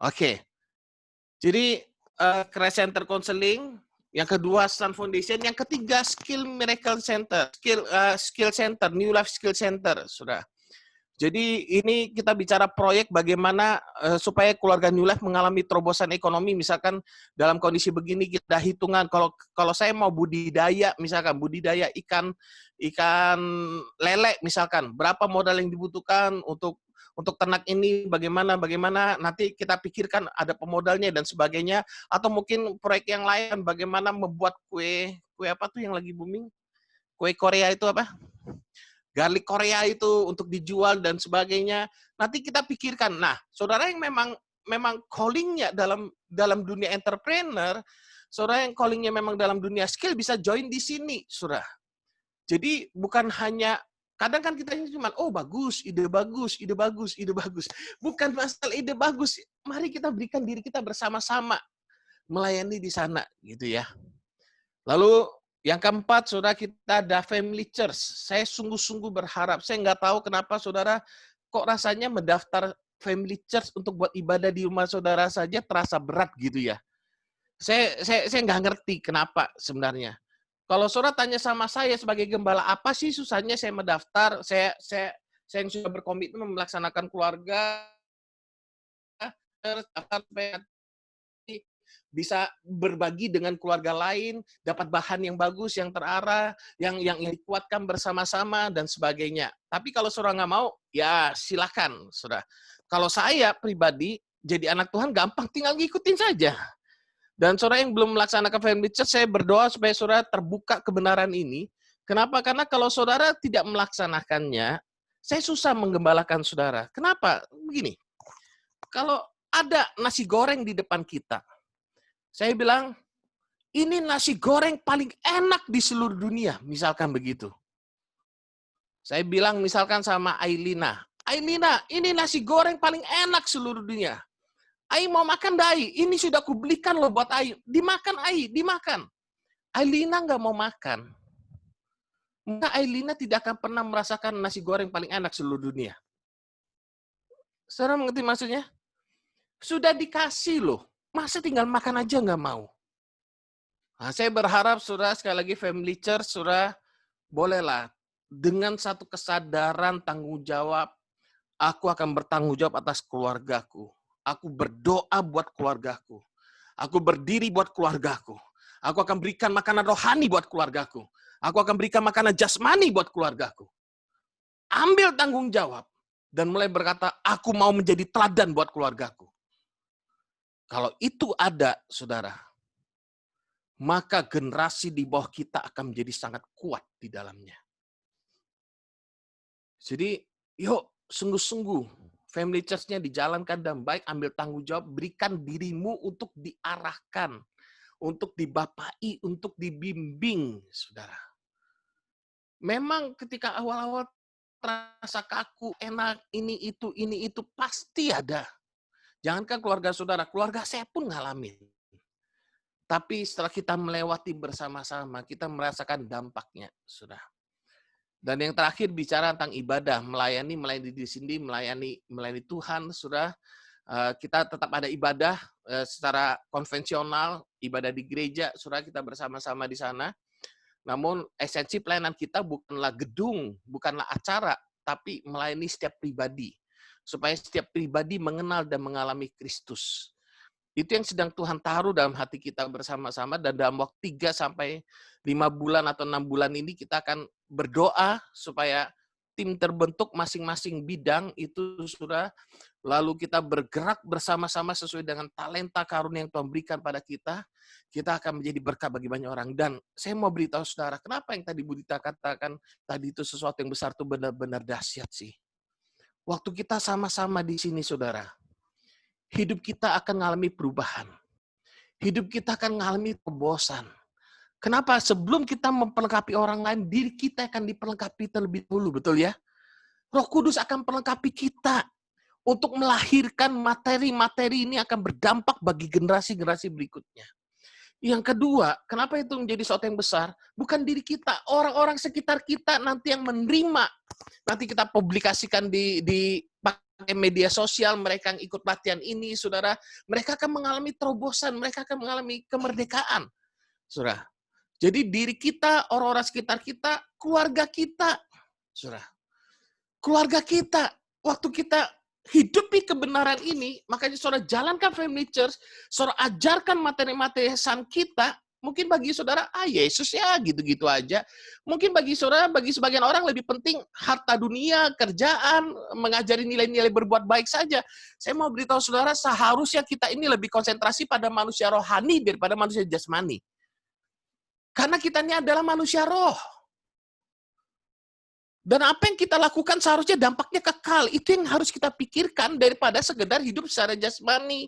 Oke. Jadi, Christ Center Counseling, yang kedua Sun Foundation, yang ketiga Skill Miracle Center, Skill Center, New Life Skill Center, sudah. Jadi ini kita bicara proyek bagaimana supaya keluarga New Life mengalami terobosan ekonomi. Misalkan dalam kondisi begini kita hitungan, kalau saya mau budidaya, misalkan budidaya ikan lele misalkan, berapa modal yang dibutuhkan untuk untuk ternak ini bagaimana nanti kita pikirkan ada pemodalnya dan sebagainya, atau mungkin proyek yang lain bagaimana membuat kue apa tuh yang lagi booming? Kue Korea itu apa? Garlic Korea itu untuk dijual dan sebagainya. Nanti kita pikirkan. Nah, saudara yang memang calling-nya dalam dunia entrepreneur, saudara yang calling-nya memang dalam dunia skill bisa join di sini, saudara. Jadi bukan hanya kadang kan kita ini cuma bagus, ide bagus. Bukan masalah ide bagus. Mari kita berikan diri kita bersama-sama melayani di sana gitu ya. Lalu yang keempat, saudara, kita ada family church. Saya sungguh-sungguh berharap. Saya nggak tahu kenapa saudara kok rasanya mendaftar family church untuk buat ibadah di rumah saudara saja terasa berat gitu ya. Saya nggak ngerti kenapa sebenarnya. Kalau saudara tanya sama saya sebagai gembala, apa sih susahnya saya mendaftar? Saya yang sudah berkomitmen melaksanakan keluarga, supaya bisa berbagi dengan keluarga lain, dapat bahan yang bagus, yang terarah, yang dikuatkan bersama-sama, dan sebagainya. Tapi kalau saudara nggak mau, ya silakan, saudara. Kalau saya pribadi, jadi anak Tuhan gampang, tinggal ngikutin saja. Dan saudara yang belum melaksanakan family church, saya berdoa supaya saudara terbuka kebenaran ini. Kenapa? Karena kalau saudara tidak melaksanakannya, saya susah menggembalakan saudara. Kenapa? Begini, kalau ada nasi goreng di depan kita, saya bilang, ini nasi goreng paling enak di seluruh dunia, misalkan begitu. Saya bilang misalkan sama Ailina, ini nasi goreng paling enak seluruh dunia. Ai mau makan Dai, ini sudah kubelikan loh buat Ai. Dimakan Ai, dimakan. Ailina nggak mau makan. Maka Ailina tidak akan pernah merasakan nasi goreng paling enak seluruh dunia. Saudara mengerti maksudnya? Sudah dikasih loh. Masa tinggal makan aja nggak mau? Nah, saya berharap saudara sekali lagi family church, saudara bolehlah dengan satu kesadaran tanggung jawab, aku akan bertanggung jawab atas keluargaku. Aku berdoa buat keluargaku. Aku berdiri buat keluargaku. Aku akan berikan makanan rohani buat keluargaku. Aku akan berikan makanan jasmani buat keluargaku. Ambil tanggung jawab dan mulai berkata, aku mau menjadi teladan buat keluargaku. Kalau itu ada, saudara, maka generasi di bawah kita akan menjadi sangat kuat di dalamnya. Jadi, yuk sungguh-sungguh family church-nya dijalankan dengan baik, ambil tanggung jawab, berikan dirimu untuk diarahkan, untuk dibapai, untuk dibimbing, saudara. Memang ketika awal-awal terasa kaku, enak, ini itu, pasti ada. Jangankan keluarga saudara, keluarga saya pun ngalamin. Tapi setelah kita melewati bersama-sama, kita merasakan dampaknya, saudara. Dan yang terakhir bicara tentang ibadah, melayani diri sendiri, melayani Tuhan, saudara. Kita tetap ada ibadah secara konvensional, ibadah di gereja, saudara, kita bersama-sama di sana. Namun esensi pelayanan kita bukanlah gedung, bukanlah acara, tapi melayani setiap pribadi. Supaya setiap pribadi mengenal dan mengalami Kristus. Itu yang sedang Tuhan taruh dalam hati kita bersama-sama, dan dalam waktu 3 sampai 5 bulan atau 6 bulan ini kita akan berdoa supaya tim terbentuk masing-masing bidang itu sudah, lalu kita bergerak bersama-sama sesuai dengan talenta karunia yang Tuhan berikan pada kita akan menjadi berkat bagi banyak orang. Dan saya mau beritahu saudara, kenapa yang tadi Budita katakan tadi itu sesuatu yang besar itu benar-benar dahsyat sih. Waktu kita sama-sama di sini saudara, hidup kita akan mengalami perubahan. Hidup kita akan mengalami kebosan. Kenapa? Sebelum kita memperlengkapi orang lain, diri kita akan diperlengkapi terlebih dahulu, betul ya? Roh Kudus akan perlengkapi kita untuk melahirkan materi-materi ini akan berdampak bagi generasi-generasi berikutnya. Yang kedua, kenapa itu menjadi sesuatu yang besar? Bukan diri kita, orang-orang sekitar kita nanti yang menerima. Nanti kita publikasikan di media sosial, mereka yang ikut pelatihan ini, saudara, mereka akan mengalami terobosan, mereka akan mengalami kemerdekaan, saudara. Jadi diri kita, orang-orang sekitar kita, keluarga kita, saudara. Keluarga kita, waktu kita hidupi kebenaran ini, makanya saudara jalankan family church, saudara ajarkan materi-materi kita, Mungkin bagi saudara, Yesus ya gitu-gitu aja. Mungkin bagi saudara, bagi sebagian orang lebih penting harta dunia, kerjaan, mengajari nilai-nilai berbuat baik saja. Saya mau beritahu saudara, seharusnya kita ini lebih konsentrasi pada manusia rohani daripada manusia jasmani. Karena kita ini adalah manusia roh. Dan apa yang kita lakukan seharusnya dampaknya kekal. Itu yang harus kita pikirkan daripada sekedar hidup secara jasmani.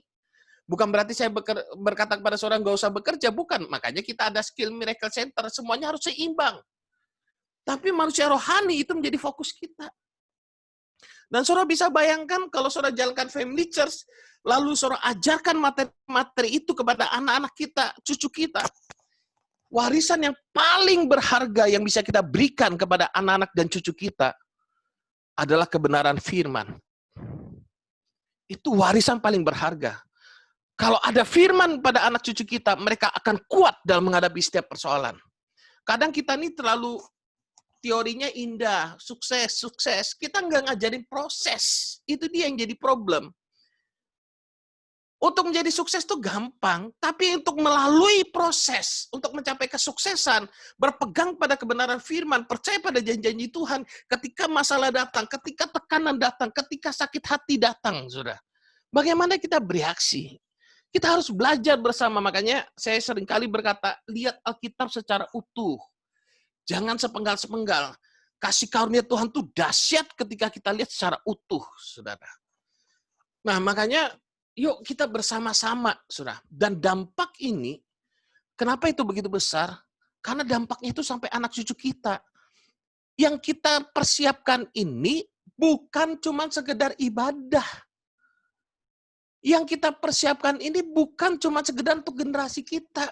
Bukan berarti saya berkata kepada seorang gak usah bekerja, bukan. Makanya kita ada Skill Miracle Center, semuanya harus seimbang. Tapi manusia rohani itu menjadi fokus kita. Dan saudara bisa bayangkan kalau saudara jalankan Family Church, lalu saudara ajarkan materi-materi itu kepada anak-anak kita, cucu kita. Warisan yang paling berharga yang bisa kita berikan kepada anak-anak dan cucu kita adalah kebenaran firman. Itu warisan paling berharga. Kalau ada firman pada anak cucu kita, mereka akan kuat dalam menghadapi setiap persoalan. Kadang kita ini terlalu teorinya indah, sukses. Kita nggak ngajarin proses. Itu dia yang jadi problem. Untuk menjadi sukses itu gampang, tapi untuk melalui proses, untuk mencapai kesuksesan, berpegang pada kebenaran firman, percaya pada janji-janji Tuhan, ketika masalah datang, ketika tekanan datang, ketika sakit hati datang, saudara. Bagaimana kita bereaksi? Kita harus belajar bersama, makanya saya seringkali berkata, lihat Alkitab secara utuh. Jangan sepenggal-sepenggal. Kasih karunia Tuhan itu dahsyat ketika kita lihat secara utuh, saudara. Nah, makanya yuk kita bersama-sama, saudara. Dan dampak ini, kenapa itu begitu besar? Karena dampaknya itu sampai anak cucu kita. Yang kita persiapkan ini bukan cuma sekedar ibadah. Yang kita persiapkan ini bukan cuma sekedar untuk generasi kita.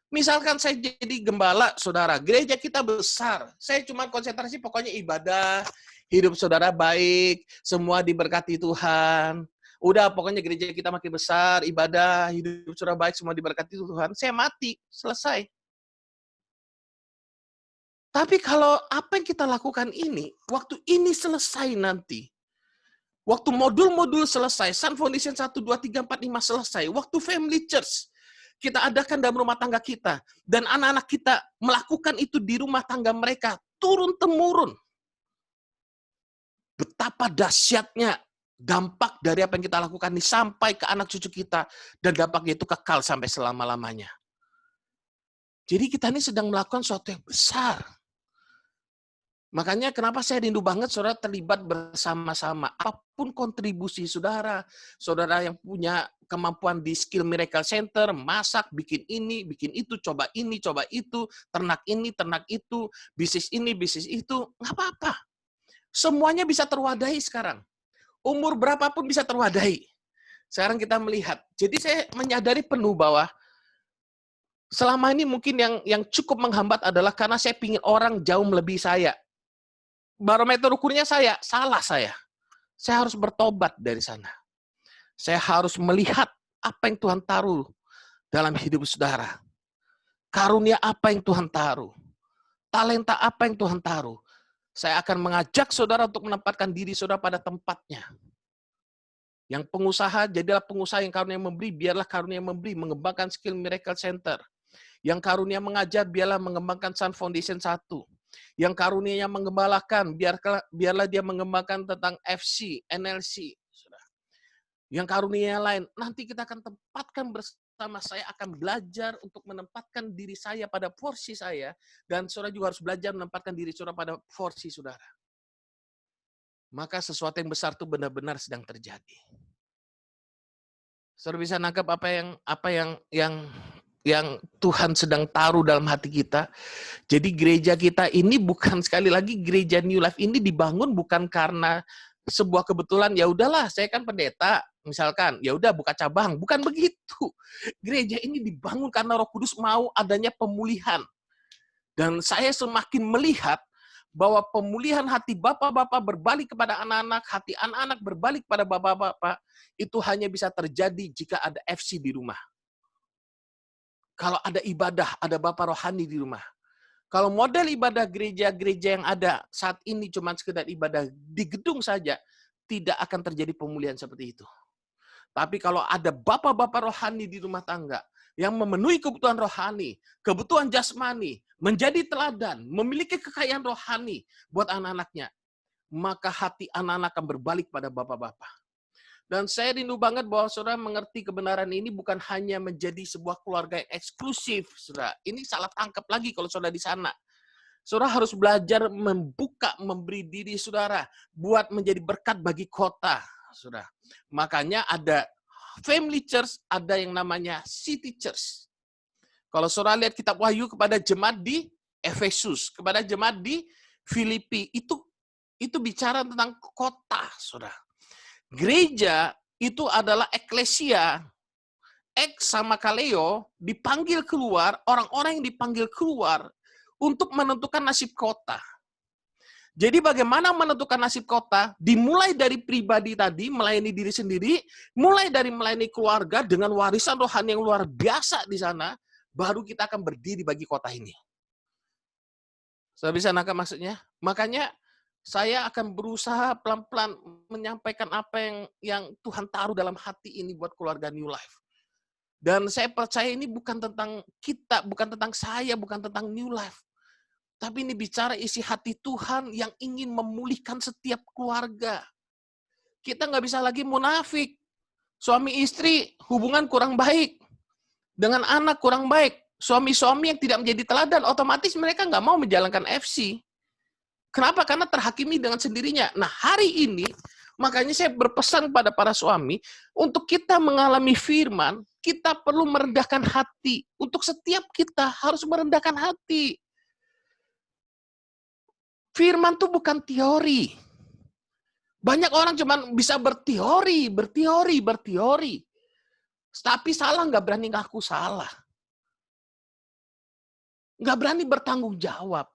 Misalkan saya jadi gembala, saudara, gereja kita besar. Saya cuma konsentrasi pokoknya ibadah, hidup saudara baik, semua diberkati Tuhan. Udah, pokoknya gereja kita makin besar, ibadah, hidup saudara baik, semua diberkati Tuhan. Saya mati, selesai. Tapi kalau apa yang kita lakukan ini, waktu ini selesai nanti, waktu modul-modul selesai, Sun Foundation 1, 2, 3, 4, 5 selesai, waktu Family Church, kita adakan dalam rumah tangga kita, dan anak-anak kita melakukan itu di rumah tangga mereka, turun-temurun. Betapa dahsyatnya dampak dari apa yang kita lakukan ini sampai ke anak cucu kita, dan dampaknya itu kekal sampai selama-lamanya. Jadi kita ini sedang melakukan sesuatu yang besar. Makanya kenapa saya rindu banget saudara terlibat bersama-sama. Apapun kontribusi saudara, saudara yang punya kemampuan di Skill Miracle Center, masak, bikin ini, bikin itu, coba ini, coba itu, ternak ini, ternak itu, bisnis ini, bisnis itu, nggak apa-apa. Semuanya bisa terwadahi sekarang. Umur berapapun bisa terwadahi. Sekarang kita melihat. Jadi saya menyadari penuh bahwa selama ini mungkin yang cukup menghambat adalah karena saya ingin orang jauh melebihi saya. Barometer ukurnya salah saya. Saya harus bertobat dari sana. Saya harus melihat apa yang Tuhan taruh dalam hidup saudara. Karunia apa yang Tuhan taruh. Talenta apa yang Tuhan taruh. Saya akan mengajak saudara untuk menempatkan diri saudara pada tempatnya. Yang pengusaha, jadilah pengusaha yang karunia memberi, biarlah karunia memberi, mengembangkan Skill Miracle Center. Yang karunia mengajar, biarlah mengembangkan Sun Foundation 1. Yang karunianya menggembalakan, biarlah dia mengembangkan tentang FC, NLC. Yang karunia lain, nanti kita akan tempatkan bersama, saya akan belajar untuk menempatkan diri saya pada porsi saya, dan saudara juga harus belajar menempatkan diri saudara pada porsi saudara. Maka sesuatu yang besar itu benar-benar sedang terjadi. Saudara bisa nangkap apa yang Tuhan sedang taruh dalam hati kita. Jadi gereja kita ini bukan, sekali lagi, gereja New Life ini dibangun bukan karena sebuah kebetulan, ya udahlah saya kan pendeta, misalkan, ya udah buka cabang, bukan begitu. Gereja ini dibangun karena Roh Kudus mau adanya pemulihan. Dan saya semakin melihat bahwa pemulihan hati bapak-bapak berbalik kepada anak-anak, hati anak-anak berbalik kepada bapak-bapak, itu hanya bisa terjadi jika ada FC di rumah. Kalau ada ibadah, ada bapak rohani di rumah. Kalau model ibadah gereja-gereja yang ada saat ini cuma sekedar ibadah di gedung saja, tidak akan terjadi pemulihan seperti itu. Tapi kalau ada bapak-bapak rohani di rumah tangga, yang memenuhi kebutuhan rohani, kebutuhan jasmani, menjadi teladan, memiliki kekayaan rohani buat anak-anaknya, maka hati anak-anak akan berbalik pada bapak-bapak. Dan saya rindu banget bahwa saudara mengerti kebenaran ini bukan hanya menjadi sebuah keluarga yang eksklusif, saudara. Ini salah tangkap lagi kalau saudara di sana. Saudara harus belajar membuka, memberi diri saudara buat menjadi berkat bagi kota, saudara. Makanya ada family church, ada yang namanya city church. Kalau saudara lihat kitab Wahyu kepada jemaat di Efesus, kepada jemaat di Filipi, itu bicara tentang kota, saudara. Gereja itu adalah eklesia, eks sama kaleo, dipanggil keluar, orang-orang yang dipanggil keluar untuk menentukan nasib kota. Jadi bagaimana menentukan nasib kota? Dimulai dari pribadi tadi, melayani diri sendiri, mulai dari melayani keluarga dengan warisan rohani yang luar biasa di sana, baru kita akan berdiri bagi kota ini. Saya bisa nangkap maksudnya? Makanya saya akan berusaha pelan-pelan menyampaikan apa yang Tuhan taruh dalam hati ini buat keluarga New Life. Dan saya percaya ini bukan tentang kita, bukan tentang saya, bukan tentang New Life. Tapi ini bicara isi hati Tuhan yang ingin memulihkan setiap keluarga. Kita nggak bisa lagi munafik. Suami istri hubungan kurang baik. Dengan anak kurang baik. Suami-suami yang tidak menjadi teladan, otomatis mereka nggak mau menjalankan FC. Kenapa? Karena terhakimi dengan sendirinya. Nah, hari ini, makanya saya berpesan kepada para suami, untuk kita mengalami firman, kita perlu merendahkan hati. Untuk setiap kita harus merendahkan hati. Firman itu bukan teori. Banyak orang cuma bisa berteori. Tapi salah nggak berani ngaku salah. Nggak berani bertanggung jawab.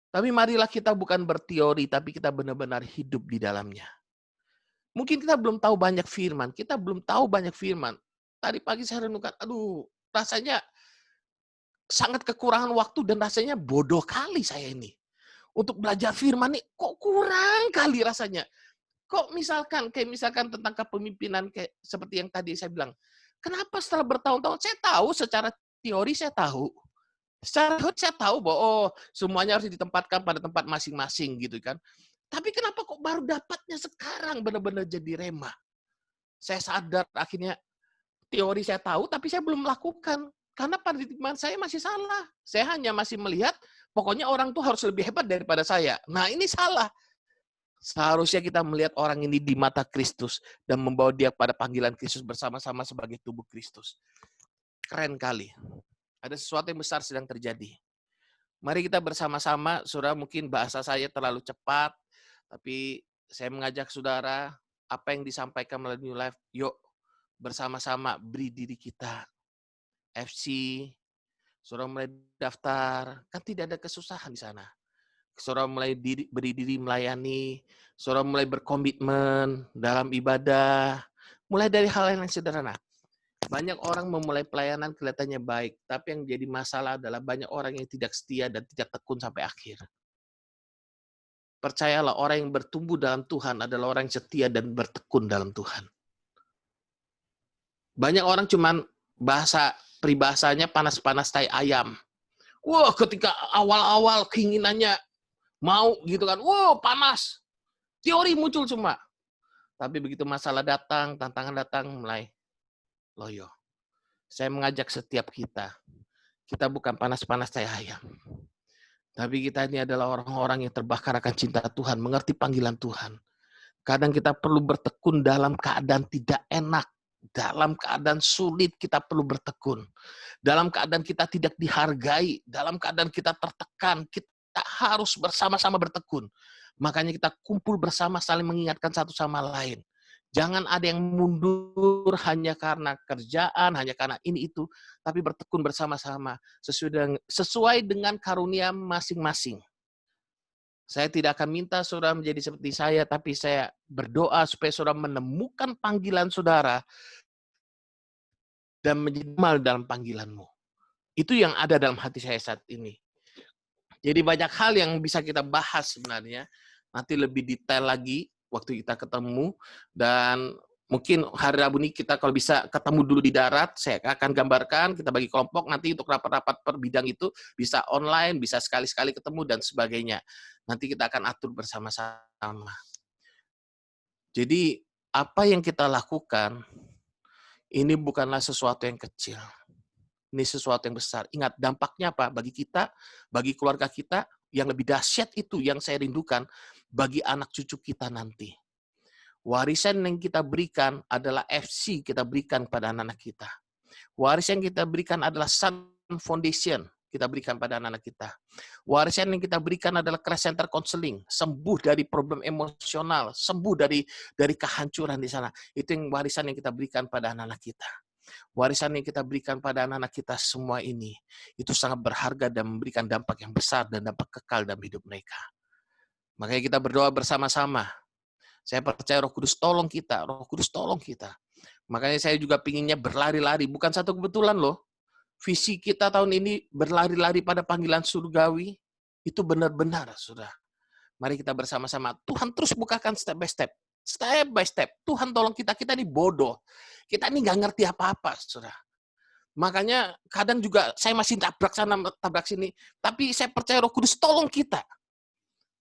Tapi marilah kita bukan berteori, tapi kita benar-benar hidup di dalamnya. Mungkin kita belum tahu banyak firman. Tadi pagi saya renungkan, rasanya sangat kekurangan waktu dan rasanya bodoh kali saya ini. Untuk belajar firman nih, kok kurang kali rasanya. Kok misalkan tentang kepemimpinan kayak seperti yang tadi saya bilang. Kenapa setelah bertahun-tahun, saya tahu secara teori saya tahu. Secara teori saya tahu bahwa semuanya harus ditempatkan pada tempat masing-masing gitu kan. Tapi kenapa kok baru dapatnya sekarang benar-benar jadi rema? Saya sadar akhirnya teori saya tahu tapi saya belum melakukan. Karena paradigma saya masih salah. Saya hanya masih melihat pokoknya orang tuh harus lebih hebat daripada saya. Nah, ini salah. Seharusnya kita melihat orang ini di mata Kristus dan membawa dia pada panggilan Kristus bersama-sama sebagai tubuh Kristus. Keren kali. Ada sesuatu yang besar sedang terjadi. Mari kita bersama-sama, saudara, mungkin bahasa saya terlalu cepat, tapi saya mengajak saudara, apa yang disampaikan melalui New Life, yuk bersama-sama beri diri kita. FC, saudara mulai daftar, kan tidak ada kesusahan di sana. Saudara mulai beri diri melayani, saudara mulai berkomitmen dalam ibadah, mulai dari hal yang sederhana. Banyak orang memulai pelayanan kelihatannya baik, tapi yang menjadi masalah adalah banyak orang yang tidak setia dan tidak tekun sampai akhir. Percayalah, orang yang bertumbuh dalam Tuhan adalah orang yang setia dan bertekun dalam Tuhan. Banyak orang cuman peribahasanya panas-panas tai ayam. Wah, ketika awal-awal keinginannya mau gitu kan, wah panas. Teori muncul cuma. Tapi begitu masalah datang, tantangan datang, mulai loyo. Saya mengajak setiap kita bukan panas-panas tai ayam. Tapi kita ini adalah orang-orang yang terbakar akan cinta Tuhan, mengerti panggilan Tuhan. Kadang kita perlu bertekun dalam keadaan tidak enak. Dalam keadaan sulit kita perlu bertekun. Dalam keadaan kita tidak dihargai. Dalam keadaan kita tertekan. Kita harus bersama-sama bertekun. Makanya kita kumpul bersama saling mengingatkan satu sama lain. Jangan ada yang mundur hanya karena kerjaan, hanya karena ini itu, tapi bertekun bersama-sama sesuai dengan karunia masing-masing. Saya tidak akan minta saudara menjadi seperti saya, tapi saya berdoa supaya saudara menemukan panggilan saudara dan menjadi amal dalam panggilanmu. Itu yang ada dalam hati saya saat ini. Jadi banyak hal yang bisa kita bahas sebenarnya. Nanti lebih detail lagi waktu kita ketemu, dan Mungkin hari Rabu ini kita kalau bisa ketemu dulu di darat, saya akan gambarkan, kita bagi kelompok nanti untuk rapat-rapat per bidang itu, bisa online, bisa sekali-sekali ketemu, dan sebagainya. Nanti kita akan atur bersama-sama. Jadi, apa yang kita lakukan, ini bukanlah sesuatu yang kecil. Ini sesuatu yang besar. Ingat, dampaknya apa? Bagi kita, bagi keluarga kita, yang lebih dahsyat itu yang saya rindukan, bagi anak cucu kita nanti. Warisan yang kita berikan adalah FC kita berikan pada anak-anak kita. Warisan yang kita berikan adalah Sun Foundation kita berikan pada anak-anak kita. Warisan yang kita berikan adalah Christ Center Counseling, sembuh dari problem emosional, sembuh dari kehancuran di sana. Itu yang warisan yang kita berikan pada anak-anak kita. Warisan yang kita berikan pada anak-anak kita semua ini, itu sangat berharga dan memberikan dampak yang besar dan dampak kekal dalam hidup mereka. Makanya kita berdoa bersama-sama. Saya percaya Roh Kudus tolong kita, Roh Kudus tolong kita. Makanya saya juga pinginnya berlari-lari, bukan satu kebetulan loh. Visi kita tahun ini berlari-lari pada panggilan surgawi, itu benar-benar, saudara. Mari kita bersama-sama, Tuhan terus bukakan step by step. Step by step. Tuhan tolong kita ini bodoh. Kita ini nggak ngerti apa-apa, saudara. Makanya kadang juga saya masih tabrak sana, tabrak sini. Tapi saya percaya Roh Kudus tolong kita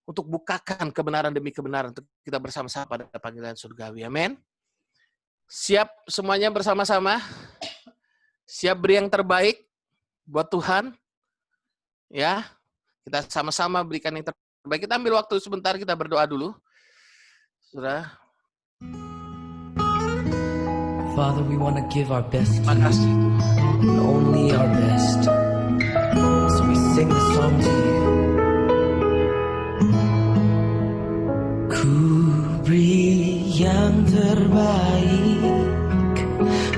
untuk bukakan kebenaran demi kebenaran untuk kita bersama-sama pada panggilan surgawi. Amin. Siap semuanya bersama-sama? Siap beri yang terbaik buat Tuhan? Ya, kita sama-sama berikan yang terbaik. Kita ambil waktu sebentar, kita berdoa dulu. Saudara. Father, we want to give our best to Terima kasih. you, only our best. So we sing the song to you. Ku beri yang terbaik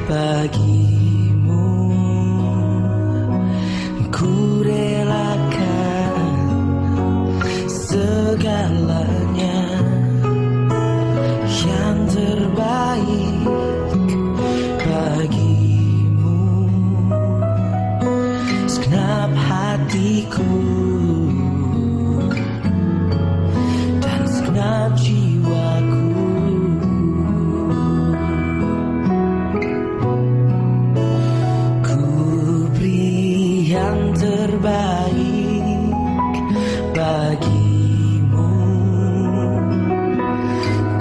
bagimu, ku relakan segalanya. Yang terbaik bagimu, segenap hatiku dan segenap jiwaku. Ku beri yang terbaik bagimu,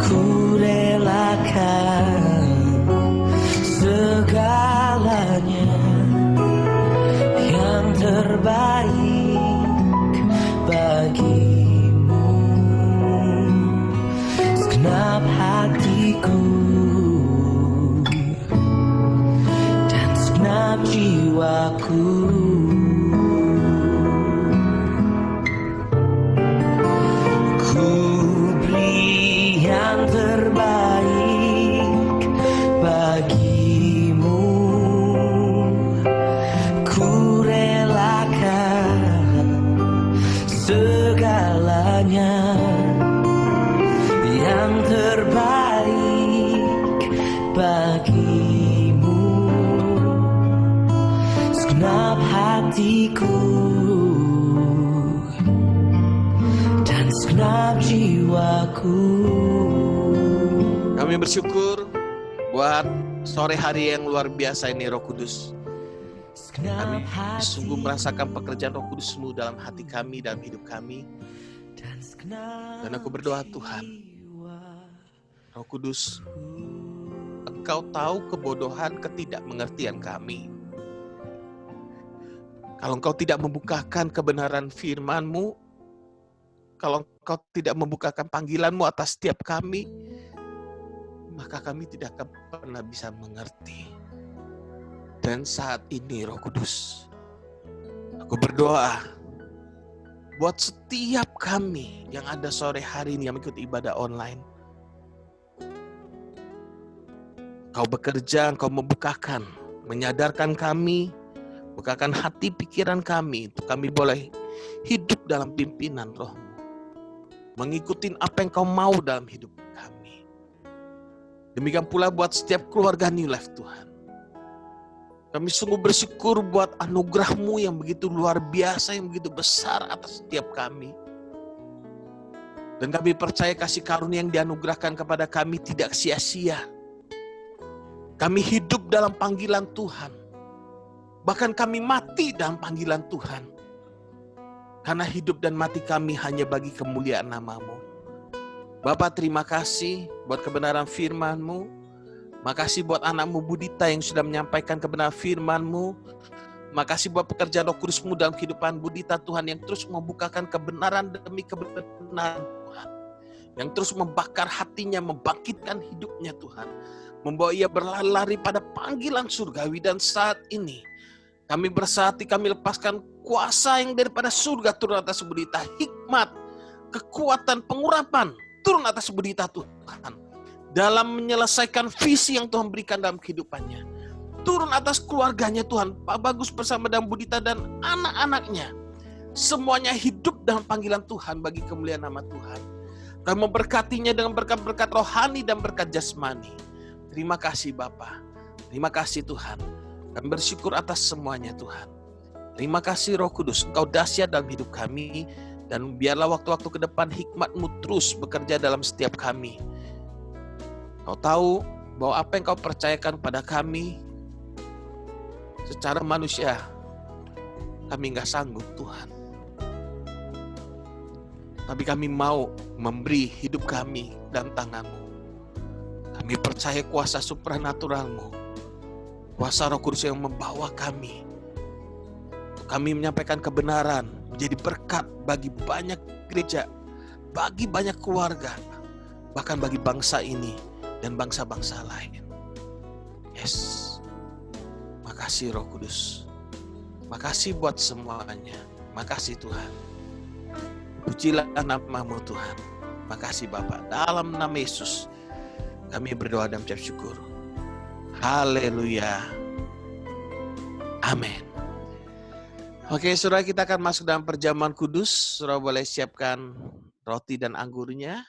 ku relakan segalanya. Yang terbaik bagimu, segenap hatiku dan segenap jiwaku. Ku beri yang terbaik bagimu, ku relakan segalanya. Yang terbaik bagimu, segenap hatiku dan segenap jiwaku. Kami bersyukur buat sore hari yang luar biasa ini, Roh Kudus. Kami sungguh merasakan pekerjaan Roh Kudus-Mu dalam hati kami, dalam hidup kami. Dan aku berdoa, Tuhan, Roh Kudus, Engkau tahu kebodohan, ketidakmengertian kami. Kalau Engkau tidak membukakan kebenaran firman-Mu, kalau Engkau tidak membukakan panggilan-Mu atas setiap kami, maka kami tidak akan pernah bisa mengerti. Dan saat ini, Roh Kudus, aku berdoa buat setiap kami yang ada sore hari ini yang mengikuti ibadah online. Kau bekerja, Engkau membukakan, menyadarkan kami, bukakan hati pikiran kami, untuk kami boleh hidup dalam pimpinan Roh-Mu, mengikuti apa yang Kau mau dalam hidup kami. Demikian pula buat setiap keluarga New Life, Tuhan. Kami sungguh bersyukur buat anugerah-Mu yang begitu luar biasa, yang begitu besar atas setiap kami. Dan kami percaya kasih karunia yang dianugerahkan kepada kami tidak sia-sia. Kami hidup dalam panggilan Tuhan. Bahkan kami mati dalam panggilan Tuhan. Karena hidup dan mati kami hanya bagi kemuliaan nama-Mu. Bapa, terima kasih buat kebenaran firman-Mu. Makasih buat anak-Mu Budita yang sudah menyampaikan kebenaran firman-Mu. Makasih buat pekerjaan Roh Kudus-Mu dalam kehidupan Budita, Tuhan, yang terus membukakan kebenaran demi kebenaran, Tuhan. Yang terus membakar hatinya, membangkitkan hidupnya, Tuhan. Membawa ia berlari pada panggilan surgawi. Dan saat ini kami bersatu, kami lepaskan kuasa yang daripada surga turun atas Budita. Hikmat, kekuatan, pengurapan turun atas Budita, Tuhan. Dalam menyelesaikan visi yang Tuhan berikan dalam kehidupannya. Turun atas keluarganya, Tuhan. Pak Bagus bersama dengan Budita dan anak-anaknya. Semuanya hidup dalam panggilan Tuhan bagi kemuliaan nama Tuhan. Kami memberkatinya dengan berkat-berkat rohani dan berkat jasmani. Terima kasih Bapa. Terima kasih Tuhan. Kami bersyukur atas semuanya Tuhan. Terima kasih Roh Kudus. Engkau dahsyat dalam hidup kami. Dan biarlah waktu-waktu ke depan hikmat-Mu terus bekerja dalam setiap kami. Kau tahu bahwa apa yang Kau percayakan kepada kami secara manusia, kami nggak sanggup Tuhan. Tapi kami mau memberi hidup kami dalam tangan-Mu. Kami percaya kuasa supranatural-Mu. Kuasa Roh Kudus yang membawa kami. Kami menyampaikan kebenaran, menjadi berkat bagi banyak gereja, bagi banyak keluarga, bahkan bagi bangsa ini dan bangsa-bangsa lain. Yes. Makasih Roh Kudus. Makasih buat semuanya. Makasih Tuhan. Pujilah nama-Mu Tuhan. Makasih Bapa. Dalam nama Yesus kami berdoa dan mengucap syukur. Haleluya. Amin. Oke, saudara, kita akan masuk dalam perjamuan kudus. Saudara boleh siapkan roti dan anggurnya.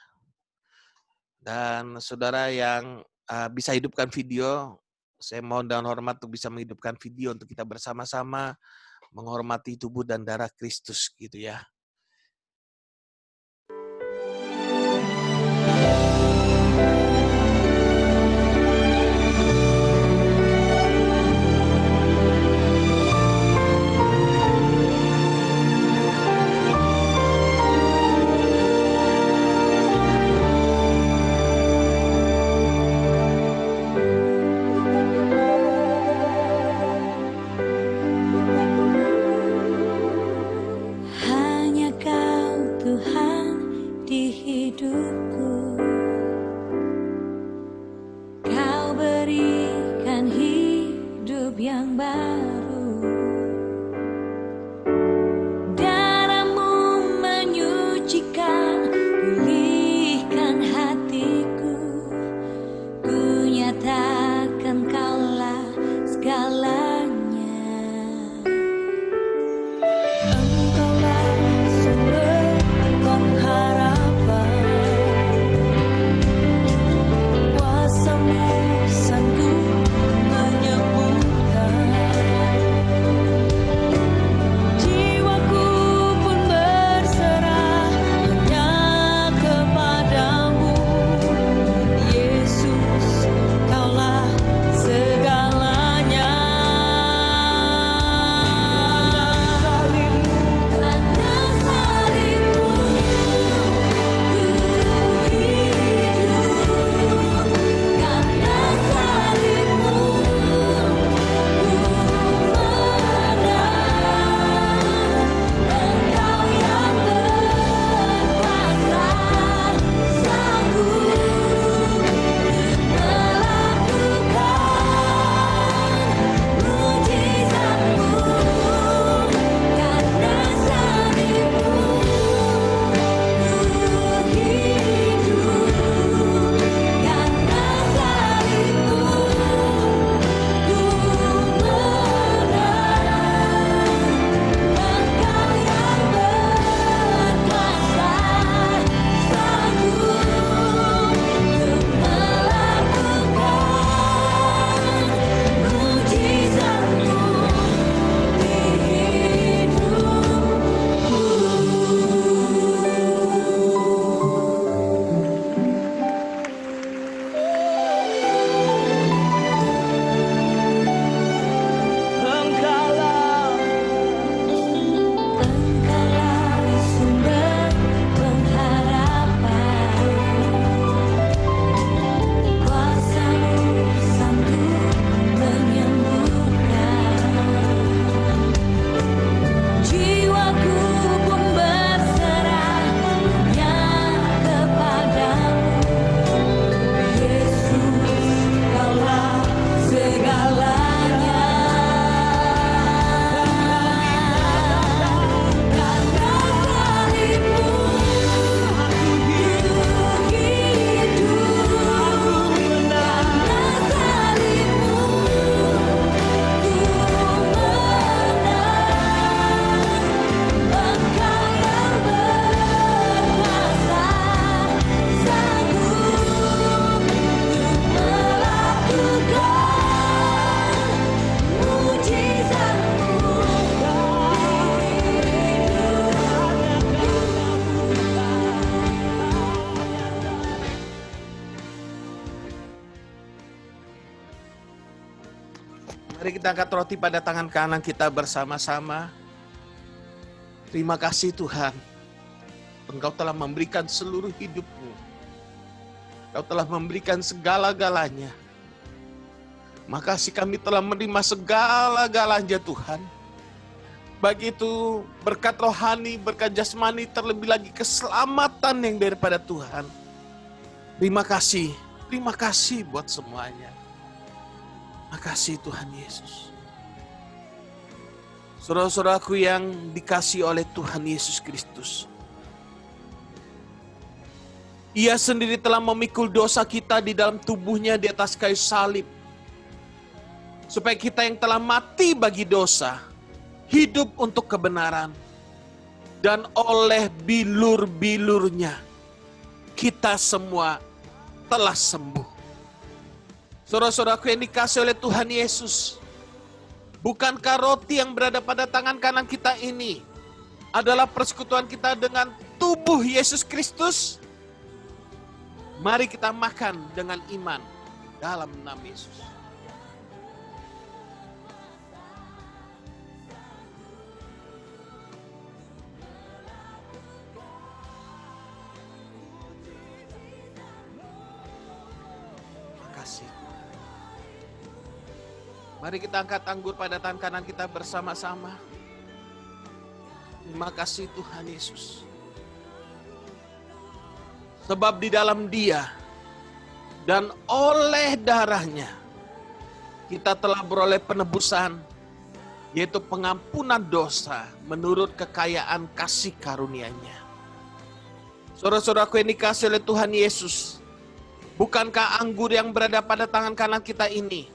Dan saudara yang bisa hidupkan video, saya mohon dengan hormat untuk bisa menghidupkan video untuk kita bersama-sama menghormati tubuh dan darah Kristus gitu ya. Kuasa-Mu sanggup menyembuhkan. Mari kita angkat roti pada tangan kanan kita bersama-sama. Terima kasih Tuhan. Engkau telah memberikan seluruh hidupmu. Engkau telah memberikan segala-galanya. Makasih kami telah menerima segala-galanya Tuhan. Baik itu berkat rohani, berkat jasmani, terlebih lagi keselamatan yang daripada Tuhan. Terima kasih buat semuanya. Makasih Tuhan Yesus. Saudara-saudaraku yang dikasihi oleh Tuhan Yesus Kristus. Ia sendiri telah memikul dosa kita di dalam tubuhnya di atas kayu salib. Supaya kita yang telah mati bagi dosa, hidup untuk kebenaran. Dan oleh bilur-bilurnya, kita semua telah sembuh. Saudara-saudaraku yang dikasihi oleh Tuhan Yesus, bukankah roti yang berada pada tangan kanan kita ini adalah persekutuan kita dengan tubuh Yesus Kristus? Mari kita makan dengan iman dalam nama Yesus. Makasih. Mari kita angkat anggur pada tangan kanan kita bersama-sama. Terima kasih Tuhan Yesus. Sebab di dalam Dia dan oleh darahnya kita telah beroleh penebusan, yaitu pengampunan dosa menurut kekayaan kasih karunia-Nya. Saudara-saudaraku yang dikasihi oleh Tuhan Yesus, bukankah anggur yang berada pada tangan kanan kita ini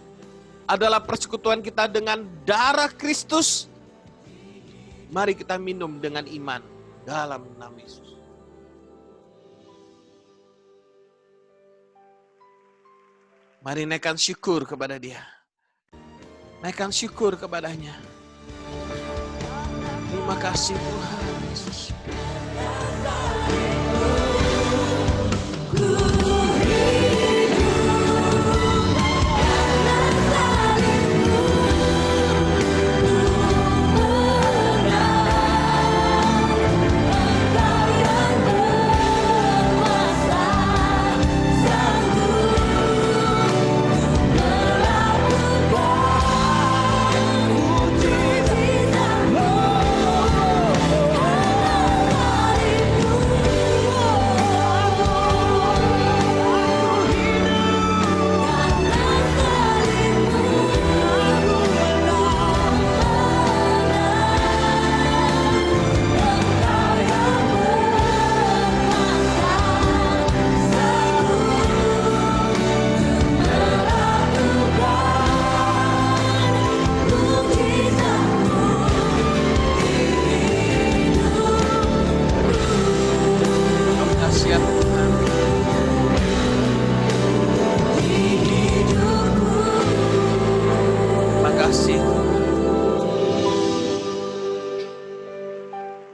adalah persekutuan kita dengan darah Kristus? Mari kita minum dengan iman dalam nama Yesus. Mari naikkan syukur kepada Dia. Naikkan syukur kepadanya. Terima kasih Tuhan Yesus.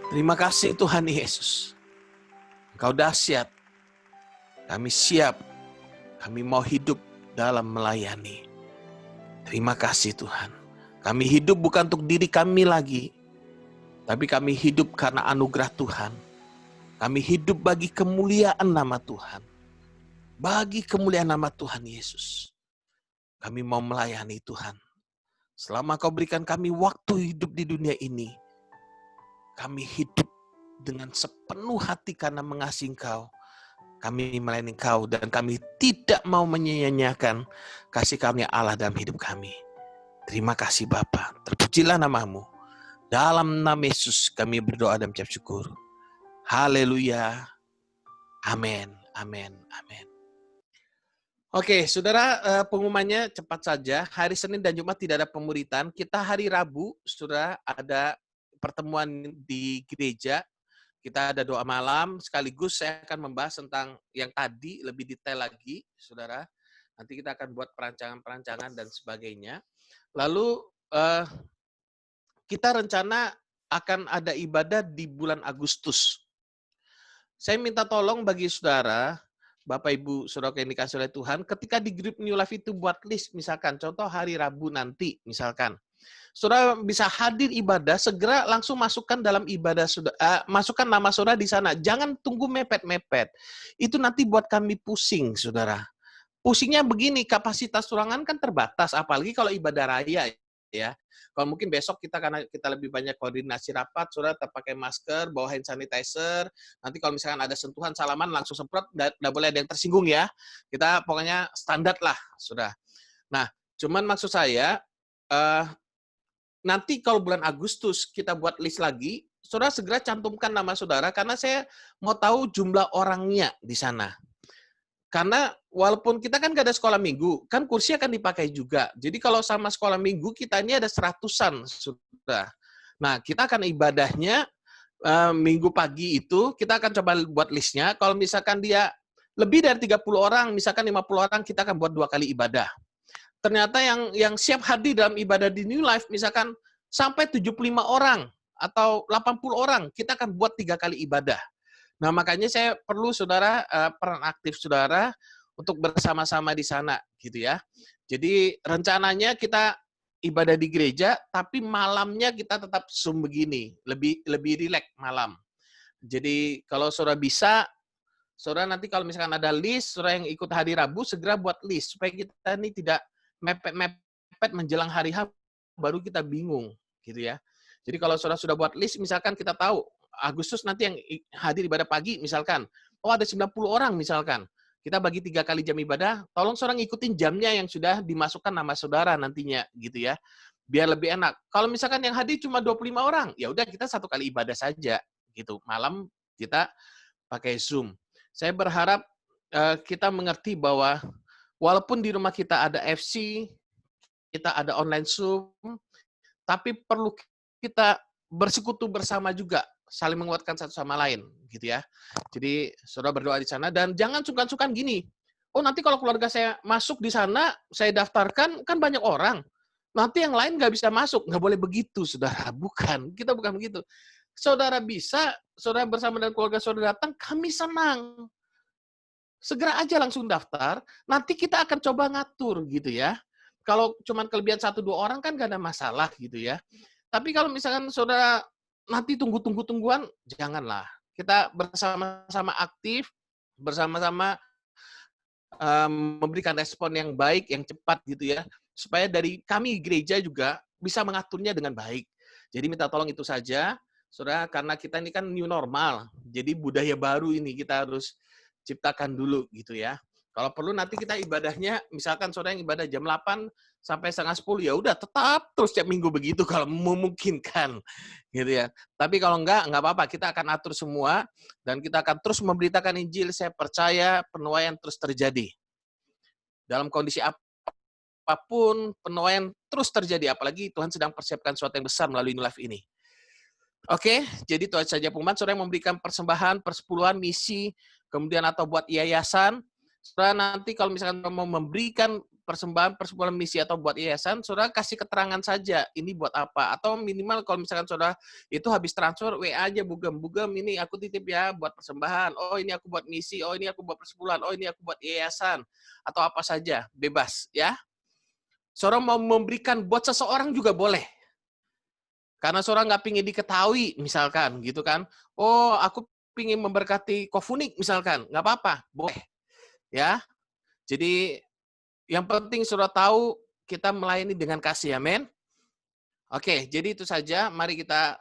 Terima kasih Tuhan Yesus. Engkau dahsyat. Kami siap. Kami mau hidup dalam melayani. Terima kasih Tuhan. Kami hidup bukan untuk diri kami lagi, tapi kami hidup karena anugerah Tuhan. Kami hidup bagi kemuliaan nama Tuhan. Bagi kemuliaan nama Tuhan Yesus. Kami mau melayani Tuhan. Selama Kau berikan kami waktu hidup di dunia ini, kami hidup dengan sepenuh hati karena mengasihi Engkau. Kami melayani Engkau dan kami tidak mau menyia-nyiakan kasih karunia Allah dalam hidup kami. Terima kasih Bapa. Terpujilah nama-Mu. Dalam nama Yesus kami berdoa dan mengucap syukur. Haleluya. Amin. Amin. Amin. Oke, saudara, pengumumannya cepat saja. Hari Senin dan Jumat tidak ada pemuritan. Kita hari Rabu, saudara, ada pertemuan di gereja. Kita ada doa malam, sekaligus saya akan membahas tentang yang tadi lebih detail lagi, saudara. Nanti kita akan buat perancangan-perancangan dan sebagainya. Lalu kita rencana akan ada ibadah di bulan Agustus. Saya minta tolong bagi saudara, Bapak Ibu Saudara yang dikasih oleh Tuhan, ketika di grup New Life itu buat list, misalkan contoh hari Rabu nanti, misalkan saudara bisa hadir ibadah, segera langsung masukkan dalam ibadah, masukkan nama saudara di sana. Jangan tunggu mepet-mepet. Itu nanti buat kami pusing, saudara. Pusingnya begini, kapasitas ruangan kan terbatas, apalagi kalau ibadah raya, ya. Kalau mungkin besok kita, karena kita lebih banyak koordinasi rapat, saudara tetap pakai masker, bawa hand sanitizer. Nanti kalau misalkan ada sentuhan, salaman, langsung semprot, nggak boleh ada yang tersinggung ya. Kita pokoknya standar lah, saudara. Nah, cuman maksud saya, nanti kalau bulan Agustus kita buat list lagi, saudara segera cantumkan nama saudara, karena saya mau tahu jumlah orangnya di sana. Karena walaupun kita kan nggak ada sekolah minggu, kan kursi akan dipakai juga. Jadi kalau sama sekolah minggu, kita ini ada 100-an, sudah. Nah, kita akan ibadahnya minggu pagi itu, kita akan coba buat listnya. Kalau misalkan dia lebih dari 30 orang, misalkan 50 orang, kita akan buat 2 kali ibadah. Ternyata yang siap hadir dalam ibadah di New Life, misalkan sampai 75 orang atau 80 orang, kita akan buat 3 kali ibadah. Nah, makanya saya perlu saudara, peran aktif saudara untuk bersama-sama di sana, gitu ya. Jadi rencananya kita ibadah di gereja, tapi malamnya kita tetap Zoom begini, lebih rileks malam. Jadi kalau saudara bisa, saudara nanti kalau misalkan ada list, saudara yang ikut hari Rabu, segera buat list, supaya kita ini tidak mepet-mepet menjelang hari H, baru kita bingung, gitu ya. Jadi kalau saudara sudah buat list, misalkan kita tahu, Agustus nanti yang hadir ibadah pagi, misalkan, oh ada 90 orang misalkan, kita bagi 3 kali jam ibadah, tolong saudara ngikutin jamnya yang sudah dimasukkan nama saudara nantinya, gitu ya, biar lebih enak. Kalau misalkan yang hadir cuma 25 orang, ya udah kita 1 kali ibadah saja, gitu. Malam kita pakai Zoom. Saya berharap kita mengerti bahwa walaupun di rumah kita ada FC, kita ada online Zoom, tapi perlu kita bersekutu bersama juga, saling menguatkan satu sama lain, gitu ya. Jadi, saudara berdoa di sana, dan jangan sungkan-sungkan gini, oh nanti kalau keluarga saya masuk di sana, saya daftarkan, kan banyak orang, nanti yang lain nggak bisa masuk. Nggak boleh begitu, saudara. Bukan, kita bukan begitu. Saudara bisa, saudara bersama dengan keluarga saudara datang, kami senang. Segera aja langsung daftar, nanti kita akan coba ngatur, gitu ya. Kalau cuma kelebihan 1-2 orang kan nggak ada masalah, gitu ya. Tapi kalau misalkan saudara nanti tungguan, janganlah. Kita bersama-sama aktif, bersama-sama memberikan respon yang baik, yang cepat gitu ya. Supaya dari kami gereja juga bisa mengaturnya dengan baik. Jadi minta tolong itu saja, saudara, karena kita ini kan new normal. Jadi budaya baru ini kita harus ciptakan dulu gitu ya. Kalau perlu nanti kita ibadahnya, misalkan saudara yang ibadah jam 8 sampai setengah 10, ya udah tetap terus tiap minggu begitu kalau memungkinkan gitu ya. Tapi kalau enggak apa-apa, kita akan atur semua dan kita akan terus memberitakan Injil. Saya percaya penuaian terus terjadi. Dalam kondisi apapun, penuaian terus terjadi, apalagi Tuhan sedang persiapkan sesuatu yang besar melalui New Life ini. Oke, jadi itu saja pengumuman. Saudara yang memberikan persembahan, persepuluhan, misi, kemudian atau buat yayasan, saudara nanti kalau misalkan mau memberikan persembahan, persepuluhan, misi atau buat yayasan, saudara kasih keterangan saja ini buat apa, atau minimal kalau misalkan saudara itu habis transfer WA aja, bugem ini aku titip ya buat persembahan, oh ini aku buat misi, oh ini aku buat persepuluhan, oh ini aku buat yayasan, atau apa saja, bebas ya. Saudara mau memberikan buat seseorang juga boleh. Karena saudara nggak pingin diketahui, misalkan gitu kan, oh aku pingin memberkati Kofunik misalkan, nggak apa-apa, boleh ya. Jadi yang penting saudara tahu kita melayani dengan kasih, amin. Oke, jadi itu saja. Mari kita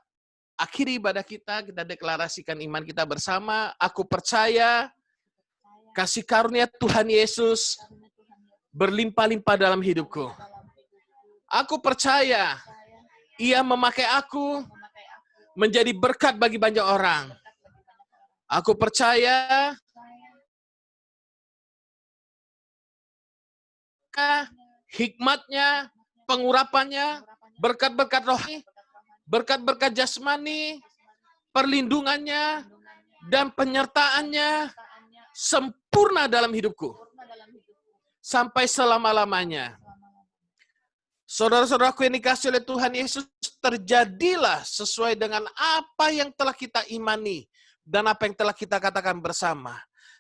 akhiri ibadah kita deklarasikan iman kita bersama. Aku percaya kasih karunia Tuhan Yesus berlimpah-limpah dalam hidupku. Aku percaya Ia memakai aku menjadi berkat bagi banyak orang. Aku percaya hikmatnya, pengurapannya, berkat-berkat rohani, berkat-berkat jasmani, perlindungannya, dan penyertaannya sempurna dalam hidupku. Sampai selama-lamanya. Saudara-saudaraku yang dikasihi oleh Tuhan Yesus, terjadilah sesuai dengan apa yang telah kita imani dan apa yang telah kita katakan bersama.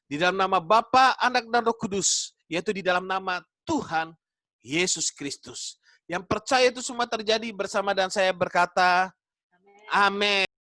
Di dalam nama Bapa, Anak, dan Roh Kudus, yaitu di dalam nama Tuhan Yesus Kristus. Yang percaya itu semua terjadi bersama dan saya berkata, amin.